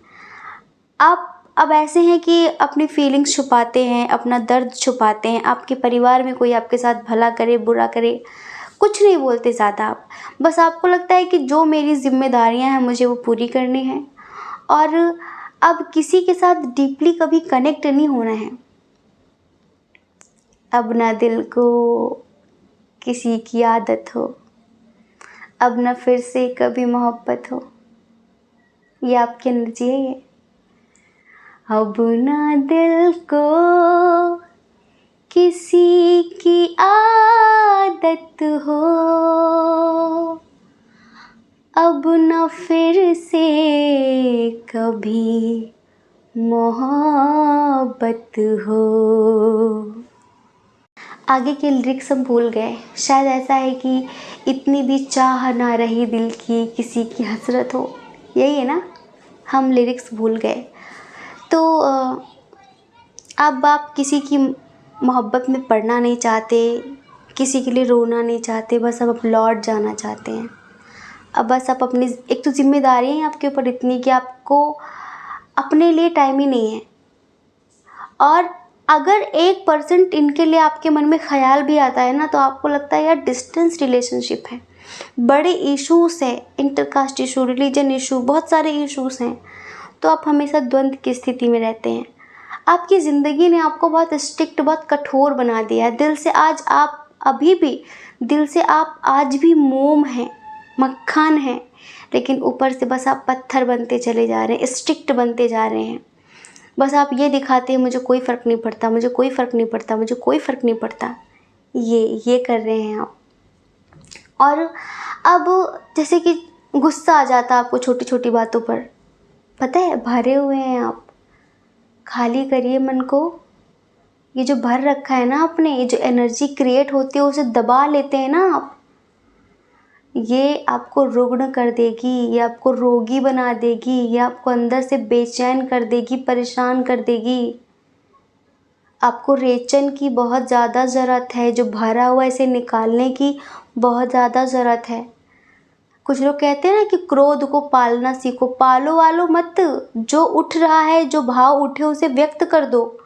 आप अब ऐसे हैं कि अपनी फीलिंग्स छुपाते हैं, अपना दर्द छुपाते हैं। आपके परिवार में कोई आपके साथ भला करे बुरा करे, कुछ नहीं बोलते ज़्यादा आप। बस आपको लगता है कि जो मेरी ज़िम्मेदारियां हैं मुझे वो पूरी करनी है, और अब किसी के साथ डीपली कभी कनेक्ट नहीं होना है। अब ना दिल को किसी की आदत हो, अब ना फिर से कभी मोहब्बत हो। ये आपकी एनर्जी है ये। अब ना दिल को किसी की आदत हो, अब न फिर से कभी मोहब्बत हो। आगे के लिरिक्स हम भूल गए। शायद ऐसा है कि इतनी भी चाह ना रही दिल की किसी की हसरत हो, यही है ना, हम लिरिक्स भूल गए। तो अब आप किसी की मोहब्बत में पड़ना नहीं चाहते, किसी के लिए रोना नहीं चाहते, बस अब लौट जाना चाहते हैं। अब बस आप अपनी, एक तो जिम्मेदारी है आपके ऊपर इतनी कि आपको अपने लिए टाइम ही नहीं है। और अगर 1% इनके लिए आपके मन में ख्याल भी आता है ना, तो आपको लगता है यार डिस्टेंस रिलेशनशिप है, बड़े इश्यूज़ है, इंटरकास्ट इशू, रिलीजन इशू, बहुत सारे इश्यूज़ हैं, तो आप हमेशा द्वंद्व की स्थिति में रहते हैं। आपकी ज़िंदगी ने आपको बहुत स्ट्रिक्ट, बहुत कठोर बना दिया है। दिल से आज आप अभी भी, दिल से आप आज भी मोम हैं, मक्खन हैं, लेकिन ऊपर से बस आप पत्थर बनते चले जा रहे हैं, स्ट्रिक्ट बनते जा रहे हैं। बस आप ये दिखाते हैं मुझे कोई फ़र्क नहीं पड़ता, मुझे कोई फ़र्क नहीं पड़ता, मुझे कोई फ़र्क नहीं पड़ता, ये कर रहे हैं आप। और अब जैसे कि गुस्सा आ जाता है आपको छोटी छोटी बातों पर, पता है भरे हुए हैं आप, खाली करिए मन को। ये जो भर रखा है ना आपने, ये जो एनर्जी क्रिएट होती है उसे दबा लेते हैं ना आप, ये आपको रुग्ण कर देगी, ये आपको रोगी बना देगी, ये आपको अंदर से बेचैन कर देगी, परेशान कर देगी। आपको रेचन की बहुत ज़्यादा ज़रूरत है, जो भरा हुआ इसे निकालने की बहुत ज़्यादा ज़रूरत है। कुछ लोग कहते हैं ना कि क्रोध को पालना सीखो, पालो वालो मत, जो उठ रहा है, जो भाव उठे उसे व्यक्त कर दो,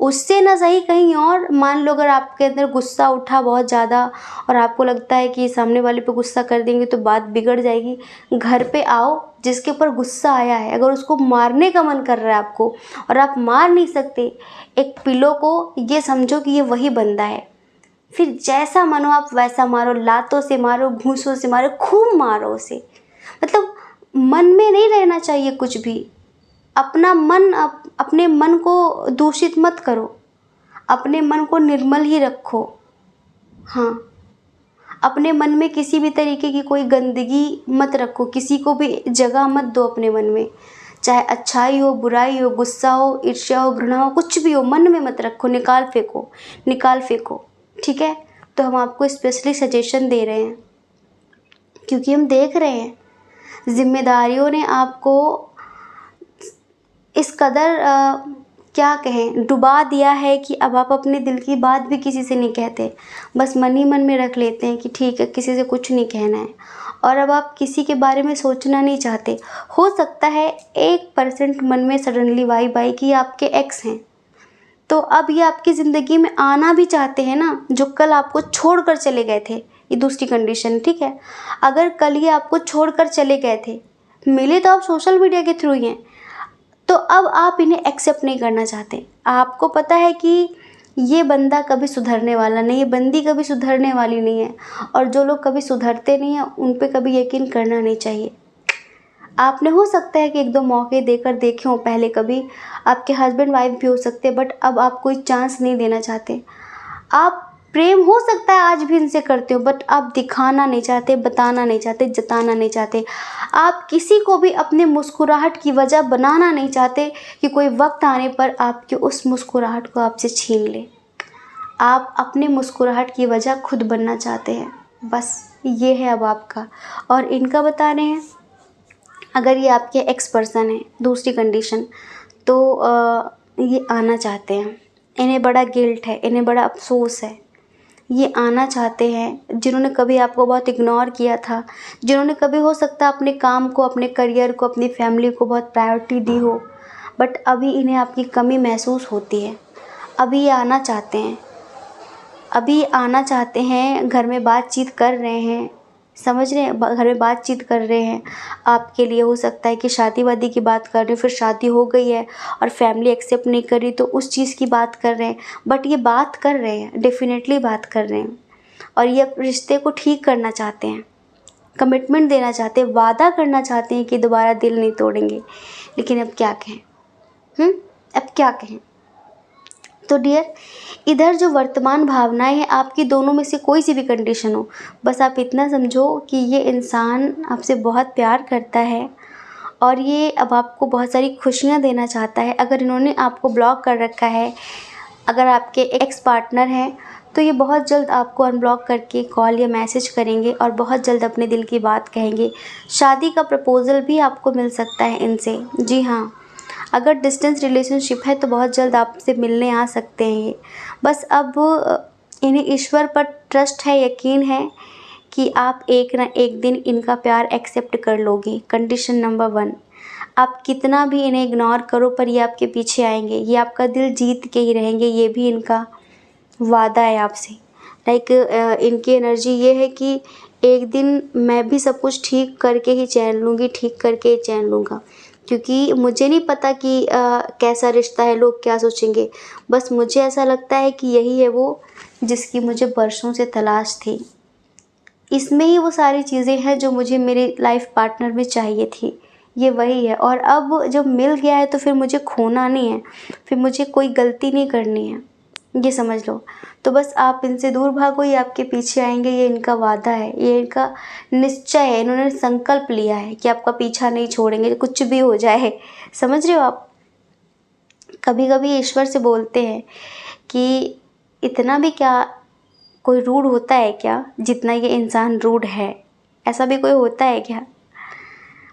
उससे ना सही कहीं और। मान लो अगर आपके अंदर गुस्सा उठा बहुत ज़्यादा और आपको लगता है कि सामने वाले पे गुस्सा कर देंगे तो बात बिगड़ जाएगी, घर पे आओ, जिसके ऊपर गुस्सा आया है अगर उसको मारने का मन कर रहा है आपको और आप मार नहीं सकते, एक पिलो को ये समझो कि ये वही बंदा है, फिर जैसा मानो आप वैसा मारो, लातों से मारो, घूंसों से मारो, खूब मारो उसे। मतलब मन में नहीं रहना चाहिए कुछ भी। अपना मन, अपने मन को दूषित मत करो, अपने मन को निर्मल ही रखो। हाँ, अपने मन में किसी भी तरीके की कोई गंदगी मत रखो, किसी को भी जगह मत दो अपने मन में, चाहे अच्छाई हो, बुराई हो, गुस्सा हो, ईर्ष्या हो, घृणा हो, कुछ भी हो, मन में मत रखो, निकाल फेंको, निकाल फेंको, ठीक है। तो हम आपको स्पेशली सजेशन दे रहे हैं क्योंकि हम देख रहे हैं जिम्मेदारियों ने आपको इस कदर क्या कहें डुबा दिया है कि अब आप अपने दिल की बात भी किसी से नहीं कहते, बस मन ही मन में रख लेते हैं कि ठीक है किसी से कुछ नहीं कहना है। और अब आप किसी के बारे में सोचना नहीं चाहते। हो सकता है 1% मन में सडनली वाइब आई कि ये आपके एक्स हैं, तो अब ये आपकी ज़िंदगी में आना भी चाहते हैं ना, जो कल आपको छोड़ कर चले गए थे। ये दूसरी कंडीशन, ठीक है। अगर कल ये आपको छोड़ कर चले गए थे, मिले तो आप सोशल मीडिया के थ्रू ही हैं, तो अब आप इन्हें एक्सेप्ट नहीं करना चाहते। आपको पता है कि ये बंदा कभी सुधरने वाला नहीं, ये बंदी कभी सुधरने वाली नहीं है, और जो लोग कभी सुधरते नहीं हैं उन पे कभी यकीन करना नहीं चाहिए। आपने हो सकता है कि 1-2 मौके देकर देखे हों पहले, कभी आपके हस्बैंड वाइफ भी हो सकते हैं, बट अब आप कोई चांस नहीं देना चाहते। आप प्रेम हो सकता है आज भी इनसे करते हो, बट आप दिखाना नहीं चाहते, बताना नहीं चाहते, जताना नहीं चाहते। आप किसी को भी अपने मुस्कुराहट की वजह बनाना नहीं चाहते कि कोई वक्त आने पर आपके उस मुस्कुराहट को आपसे छीन ले। आप अपने मुस्कुराहट की वजह खुद बनना चाहते हैं, बस ये है अब आपका। और इनका बता रहे हैं, अगर ये आपके एक्स पर्सन है, दूसरी कंडीशन, तो ये आना चाहते हैं, इन्हें बड़ा गिल्ट है, इन्हें बड़ा अफसोस है, ये आना चाहते हैं। जिन्होंने कभी आपको बहुत इग्नोर किया था, जिन्होंने कभी हो सकता है अपने काम को, अपने करियर को, अपनी फैमिली को बहुत प्रायोरिटी दी हो, बट अभी इन्हें आपकी कमी महसूस होती है। अभी ये आना चाहते हैं, अभी आना चाहते हैं, घर में बातचीत कर रहे हैं, समझ रहे हैं, घर में बातचीत कर रहे हैं। आपके लिए हो सकता है कि शादी वादी की बात कर रहे हो, फिर शादी हो गई है और फैमिली एक्सेप्ट नहीं कर रही, तो उस चीज़ की बात कर रहे हैं। बट ये बात कर रहे हैं, डेफिनेटली बात कर रहे हैं, और ये रिश्ते को ठीक करना चाहते हैं, कमिटमेंट देना चाहते हैं, वादा करना चाहते हैं कि दोबारा दिल नहीं तोड़ेंगे। लेकिन अब क्या कहें, अब क्या कहें। तो डियर, इधर जो वर्तमान भावनाएं हैं आपकी, दोनों में से कोई सी भी कंडीशन हो, बस आप इतना समझो कि ये इंसान आपसे बहुत प्यार करता है और ये अब आपको बहुत सारी खुशियां देना चाहता है। अगर इन्होंने आपको ब्लॉक कर रखा है, अगर आपके एक्स पार्टनर हैं, तो ये बहुत जल्द आपको अनब्लॉक करके कॉल या मैसेज करेंगे और बहुत जल्द अपने दिल की बात कहेंगे। शादी का प्रपोज़ल भी आपको मिल सकता है इनसे। जी हाँ, अगर डिस्टेंस रिलेशनशिप है तो बहुत जल्द आपसे मिलने आ सकते हैं ये। बस अब इन्हें ईश्वर पर ट्रस्ट है, यकीन है कि आप एक ना एक दिन इनका प्यार एक्सेप्ट कर लोगे। कंडीशन नंबर 1, आप कितना भी इन्हें इग्नोर करो पर ये आपके पीछे आएंगे, ये आपका दिल जीत के ही रहेंगे, ये भी इनका वादा है आपसे। लाइक इनकी एनर्जी ये है कि एक दिन मैं भी सब कुछ ठीक करके ही चैन लूँगी, ठीक करके ही चैन लूँगा, क्योंकि मुझे नहीं पता कि कैसा रिश्ता है, लोग क्या सोचेंगे। बस मुझे ऐसा लगता है कि यही है वो जिसकी मुझे बरसों से तलाश थी। इसमें ही वो सारी चीज़ें हैं जो मुझे मेरे लाइफ पार्टनर में चाहिए थी, ये वही है। और अब जब मिल गया है तो फिर मुझे खोना नहीं है, फिर मुझे कोई गलती नहीं करनी है, ये समझ लो। तो बस आप इनसे दूर भागो, ये आपके पीछे आएंगे, ये इनका वादा है, ये इनका निश्चय है। इन्होंने संकल्प लिया है कि आपका पीछा नहीं छोड़ेंगे, कुछ भी हो जाए। समझ रहे हो आप? कभी कभी ईश्वर से बोलते हैं कि इतना भी क्या कोई रूड होता है क्या जितना ये इंसान रूड है? ऐसा भी कोई होता है क्या?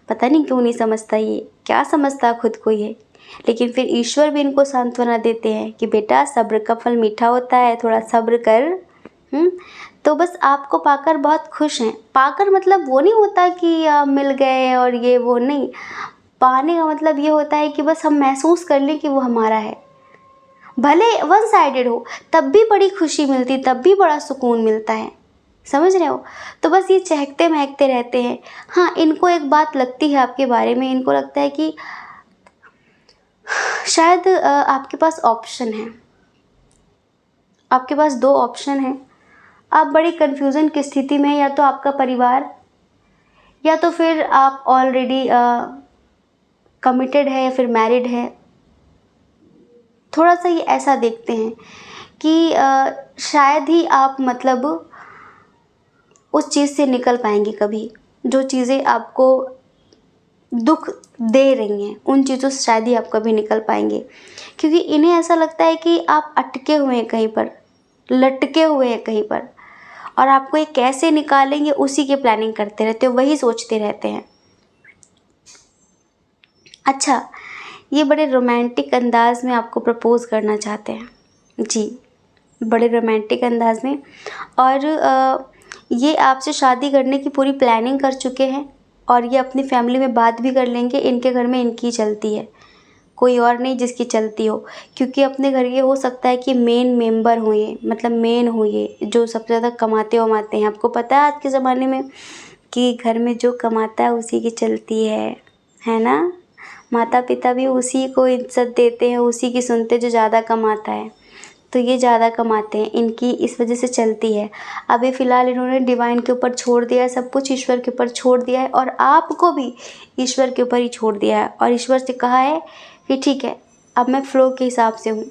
पता नहीं क्यों नहीं समझता, ये क्या समझता खुद को ये। लेकिन फिर ईश्वर भी इनको सांत्वना देते हैं कि बेटा सब्र का फल मीठा होता है, थोड़ा सब्र कर। तो बस आपको पाकर बहुत खुश हैं। पाकर मतलब वो नहीं होता कि मिल गए और ये वो नहीं। पाने का मतलब ये होता है कि बस हम महसूस कर लें कि वो हमारा है। भले वन साइडेड हो तब भी बड़ी खुशी मिलती, तब भी बड़ा सुकून मिलता है। समझ रहे हो? तो बस ये चहकते महकते रहते हैं। हाँ, इनको एक बात लगती है आपके बारे में, इनको लगता है कि शायद आपके पास ऑप्शन है, आपके पास 2 ऑप्शन हैं। आप बड़ी कन्फ्यूज़न की स्थिति में, या तो आपका परिवार, या तो फिर आप ऑलरेडी कमिटेड है या फिर मैरिड है। थोड़ा सा ये ऐसा देखते हैं कि शायद ही आप मतलब उस चीज़ से निकल पाएंगे कभी, जो चीज़ें आपको दुख दे रही हैं उन चीज़ों से शायद ही आप कभी निकल पाएंगे। क्योंकि इन्हें ऐसा लगता है कि आप अटके हुए हैं कहीं पर, लटके हुए हैं कहीं पर, और आपको ये कैसे निकालेंगे उसी की प्लानिंग करते रहते हो, वही सोचते रहते हैं। अच्छा, ये बड़े रोमांटिक अंदाज में आपको प्रपोज करना चाहते हैं। जी, बड़े रोमांटिक अंदाज में। और ये आपसे शादी करने की पूरी प्लानिंग कर चुके हैं, और ये अपनी फैमिली में बात भी कर लेंगे। इनके घर में इनकी चलती है, कोई और नहीं जिसकी चलती हो। क्योंकि अपने घर ये हो सकता है कि मेन मेंबर हो ये, मतलब मेन हो ये, जो सबसे ज़्यादा कमाते वमाते हैं। आपको पता है आज के ज़माने में कि घर में जो कमाता है उसी की चलती है ना? माता पिता भी उसी को इज्जत देते हैं, उसी की सुनते जो ज़्यादा कमाता है। तो ये ज़्यादा कमाते हैं, इनकी इस वजह से चलती है। अभी फ़िलहाल इन्होंने डिवाइन के ऊपर छोड़ दिया है, सब कुछ ईश्वर के ऊपर छोड़ दिया है, और आपको भी ईश्वर के ऊपर ही छोड़ दिया है। और ईश्वर से कहा है कि ठीक है, अब मैं फ़्लो के हिसाब से हूँ,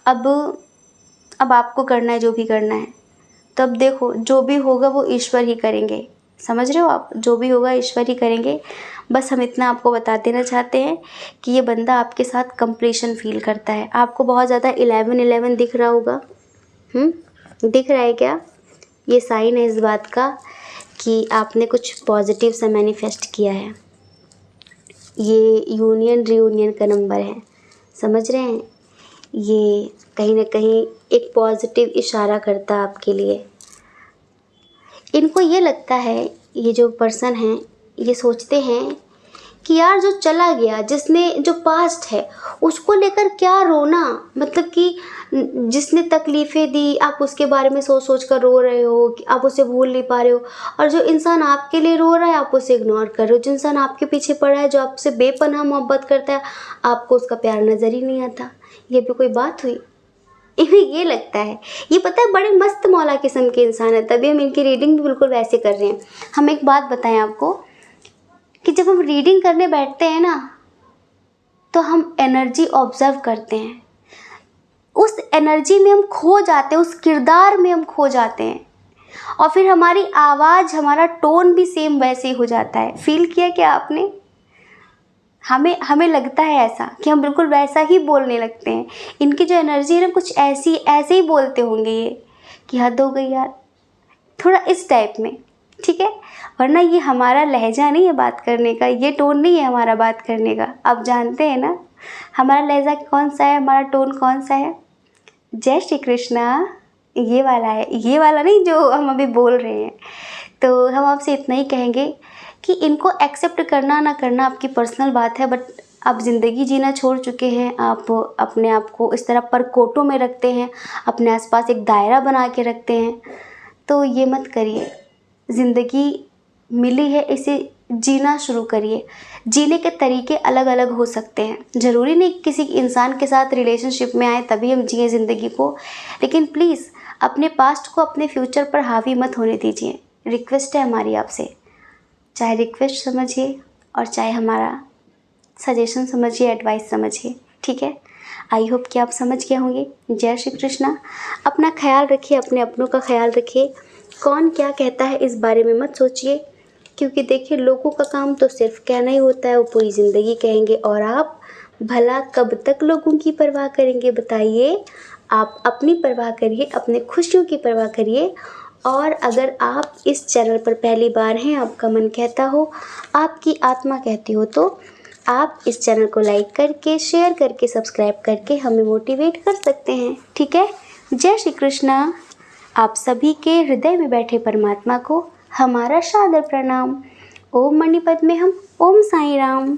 अब आपको करना है जो भी करना है। तो अब देखो, जो भी होगा वो ईश्वर ही करेंगे। समझ रहे हो आप? जो भी होगा ईश्वर ही करेंगे। बस हम इतना आपको बता देना चाहते हैं कि ये बंदा आपके साथ कंप्लीशन फील करता है। आपको बहुत ज़्यादा 11-11 दिख रहा होगा। दिख रहा है क्या? ये साइन है इस बात का कि आपने कुछ पॉजिटिव सा मैनिफेस्ट किया है। ये यूनियन रियूनियन का नंबर है, समझ रहे हैं? ये कहीं ना कहीं एक पॉजिटिव इशारा करता है आपके लिए। इनको ये लगता है, ये जो पर्सन हैं ये सोचते हैं कि यार जो चला गया, जिसने जो पास्ट है उसको लेकर क्या रोना, मतलब कि जिसने तकलीफ़ें दी आप उसके बारे में सोच सोच कर रो रहे हो कि आप उसे भूल नहीं पा रहे हो। और जो इंसान आपके लिए रो रहा है आप उसे इग्नोर कर रहे हो। जो इंसान आपके पीछे पड़ा है, जो आपसे बेपनाह मोहब्बत करता है, आपको उसका प्यार नज़र ही नहीं आता। ये भी कोई बात हुई? इन्हें ये लगता है, ये पता है बड़े मस्त मौला किस्म के इंसान है, तभी हम इनकी रीडिंग भी बिल्कुल वैसे कर रहे हैं। हम एक बात बताएं आपको कि जब हम रीडिंग करने बैठते हैं ना, तो हम एनर्जी ऑब्जर्व करते हैं, उस एनर्जी में हम खो जाते हैं, उस किरदार में हम खो जाते हैं, और फिर हमारी आवाज़, हमारा टोन भी सेम वैसे ही हो जाता है। फील किया क्या आपने? हमें हमें लगता है ऐसा कि हम बिल्कुल वैसा ही बोलने लगते हैं। इनकी जो एनर्जी है ना, कुछ ऐसी ऐसे ही बोलते होंगे ये कि हद हो गई यार, थोड़ा इस टाइप में, ठीक है। वरना ये हमारा लहजा नहीं है बात करने का, ये टोन नहीं है हमारा बात करने का। आप जानते हैं ना हमारा लहजा कौन सा है, हमारा टोन कौन सा है। जय श्री कृष्णा, ये वाला है, ये वाला नहीं जो हम अभी बोल रहे हैं। तो हम आपसे इतना ही कहेंगे कि इनको एक्सेप्ट करना ना करना आपकी पर्सनल बात है, बट आप ज़िंदगी जीना छोड़ चुके हैं। आप अपने आप को इस तरह परकोटों में रखते हैं, अपने आसपास एक दायरा बना के रखते हैं, तो ये मत करिए। ज़िंदगी मिली है, इसे जीना शुरू करिए। जीने के तरीके अलग अलग हो सकते हैं, ज़रूरी नहीं किसी इंसान के साथ रिलेशनशिप में आए तभी हम जिए ज़िंदगी को, लेकिन प्लीज़ अपने पास्ट को अपने फ्यूचर पर हावी मत होने दीजिए। रिक्वेस्ट है हमारी आपसे, चाहे रिक्वेस्ट समझिए और चाहे हमारा सजेशन समझिए, एडवाइस समझिए, ठीक है। आई होप कि आप समझ गए होंगे। जय श्री कृष्णा। अपना ख्याल रखिए, अपने अपनों का ख्याल रखिए। कौन क्या कहता है इस बारे में मत सोचिए, क्योंकि देखिए लोगों का काम तो सिर्फ कहना ही होता है, वो पूरी ज़िंदगी कहेंगे। और आप भला कब तक लोगों की परवाह करेंगे बताइए। आप अपनी परवाह करिए, अपने खुशियों की परवाह करिए। और अगर आप इस चैनल पर पहली बार हैं, आपका मन कहता हो, आपकी आत्मा कहती हो, तो आप इस चैनल को लाइक करके, शेयर करके, सब्सक्राइब करके हमें मोटिवेट कर सकते हैं, ठीक है। जय श्री कृष्णा। आप सभी के हृदय में बैठे परमात्मा को हमारा सादर प्रणाम। ओम मणिपद्मे हम, ओम साईं राम।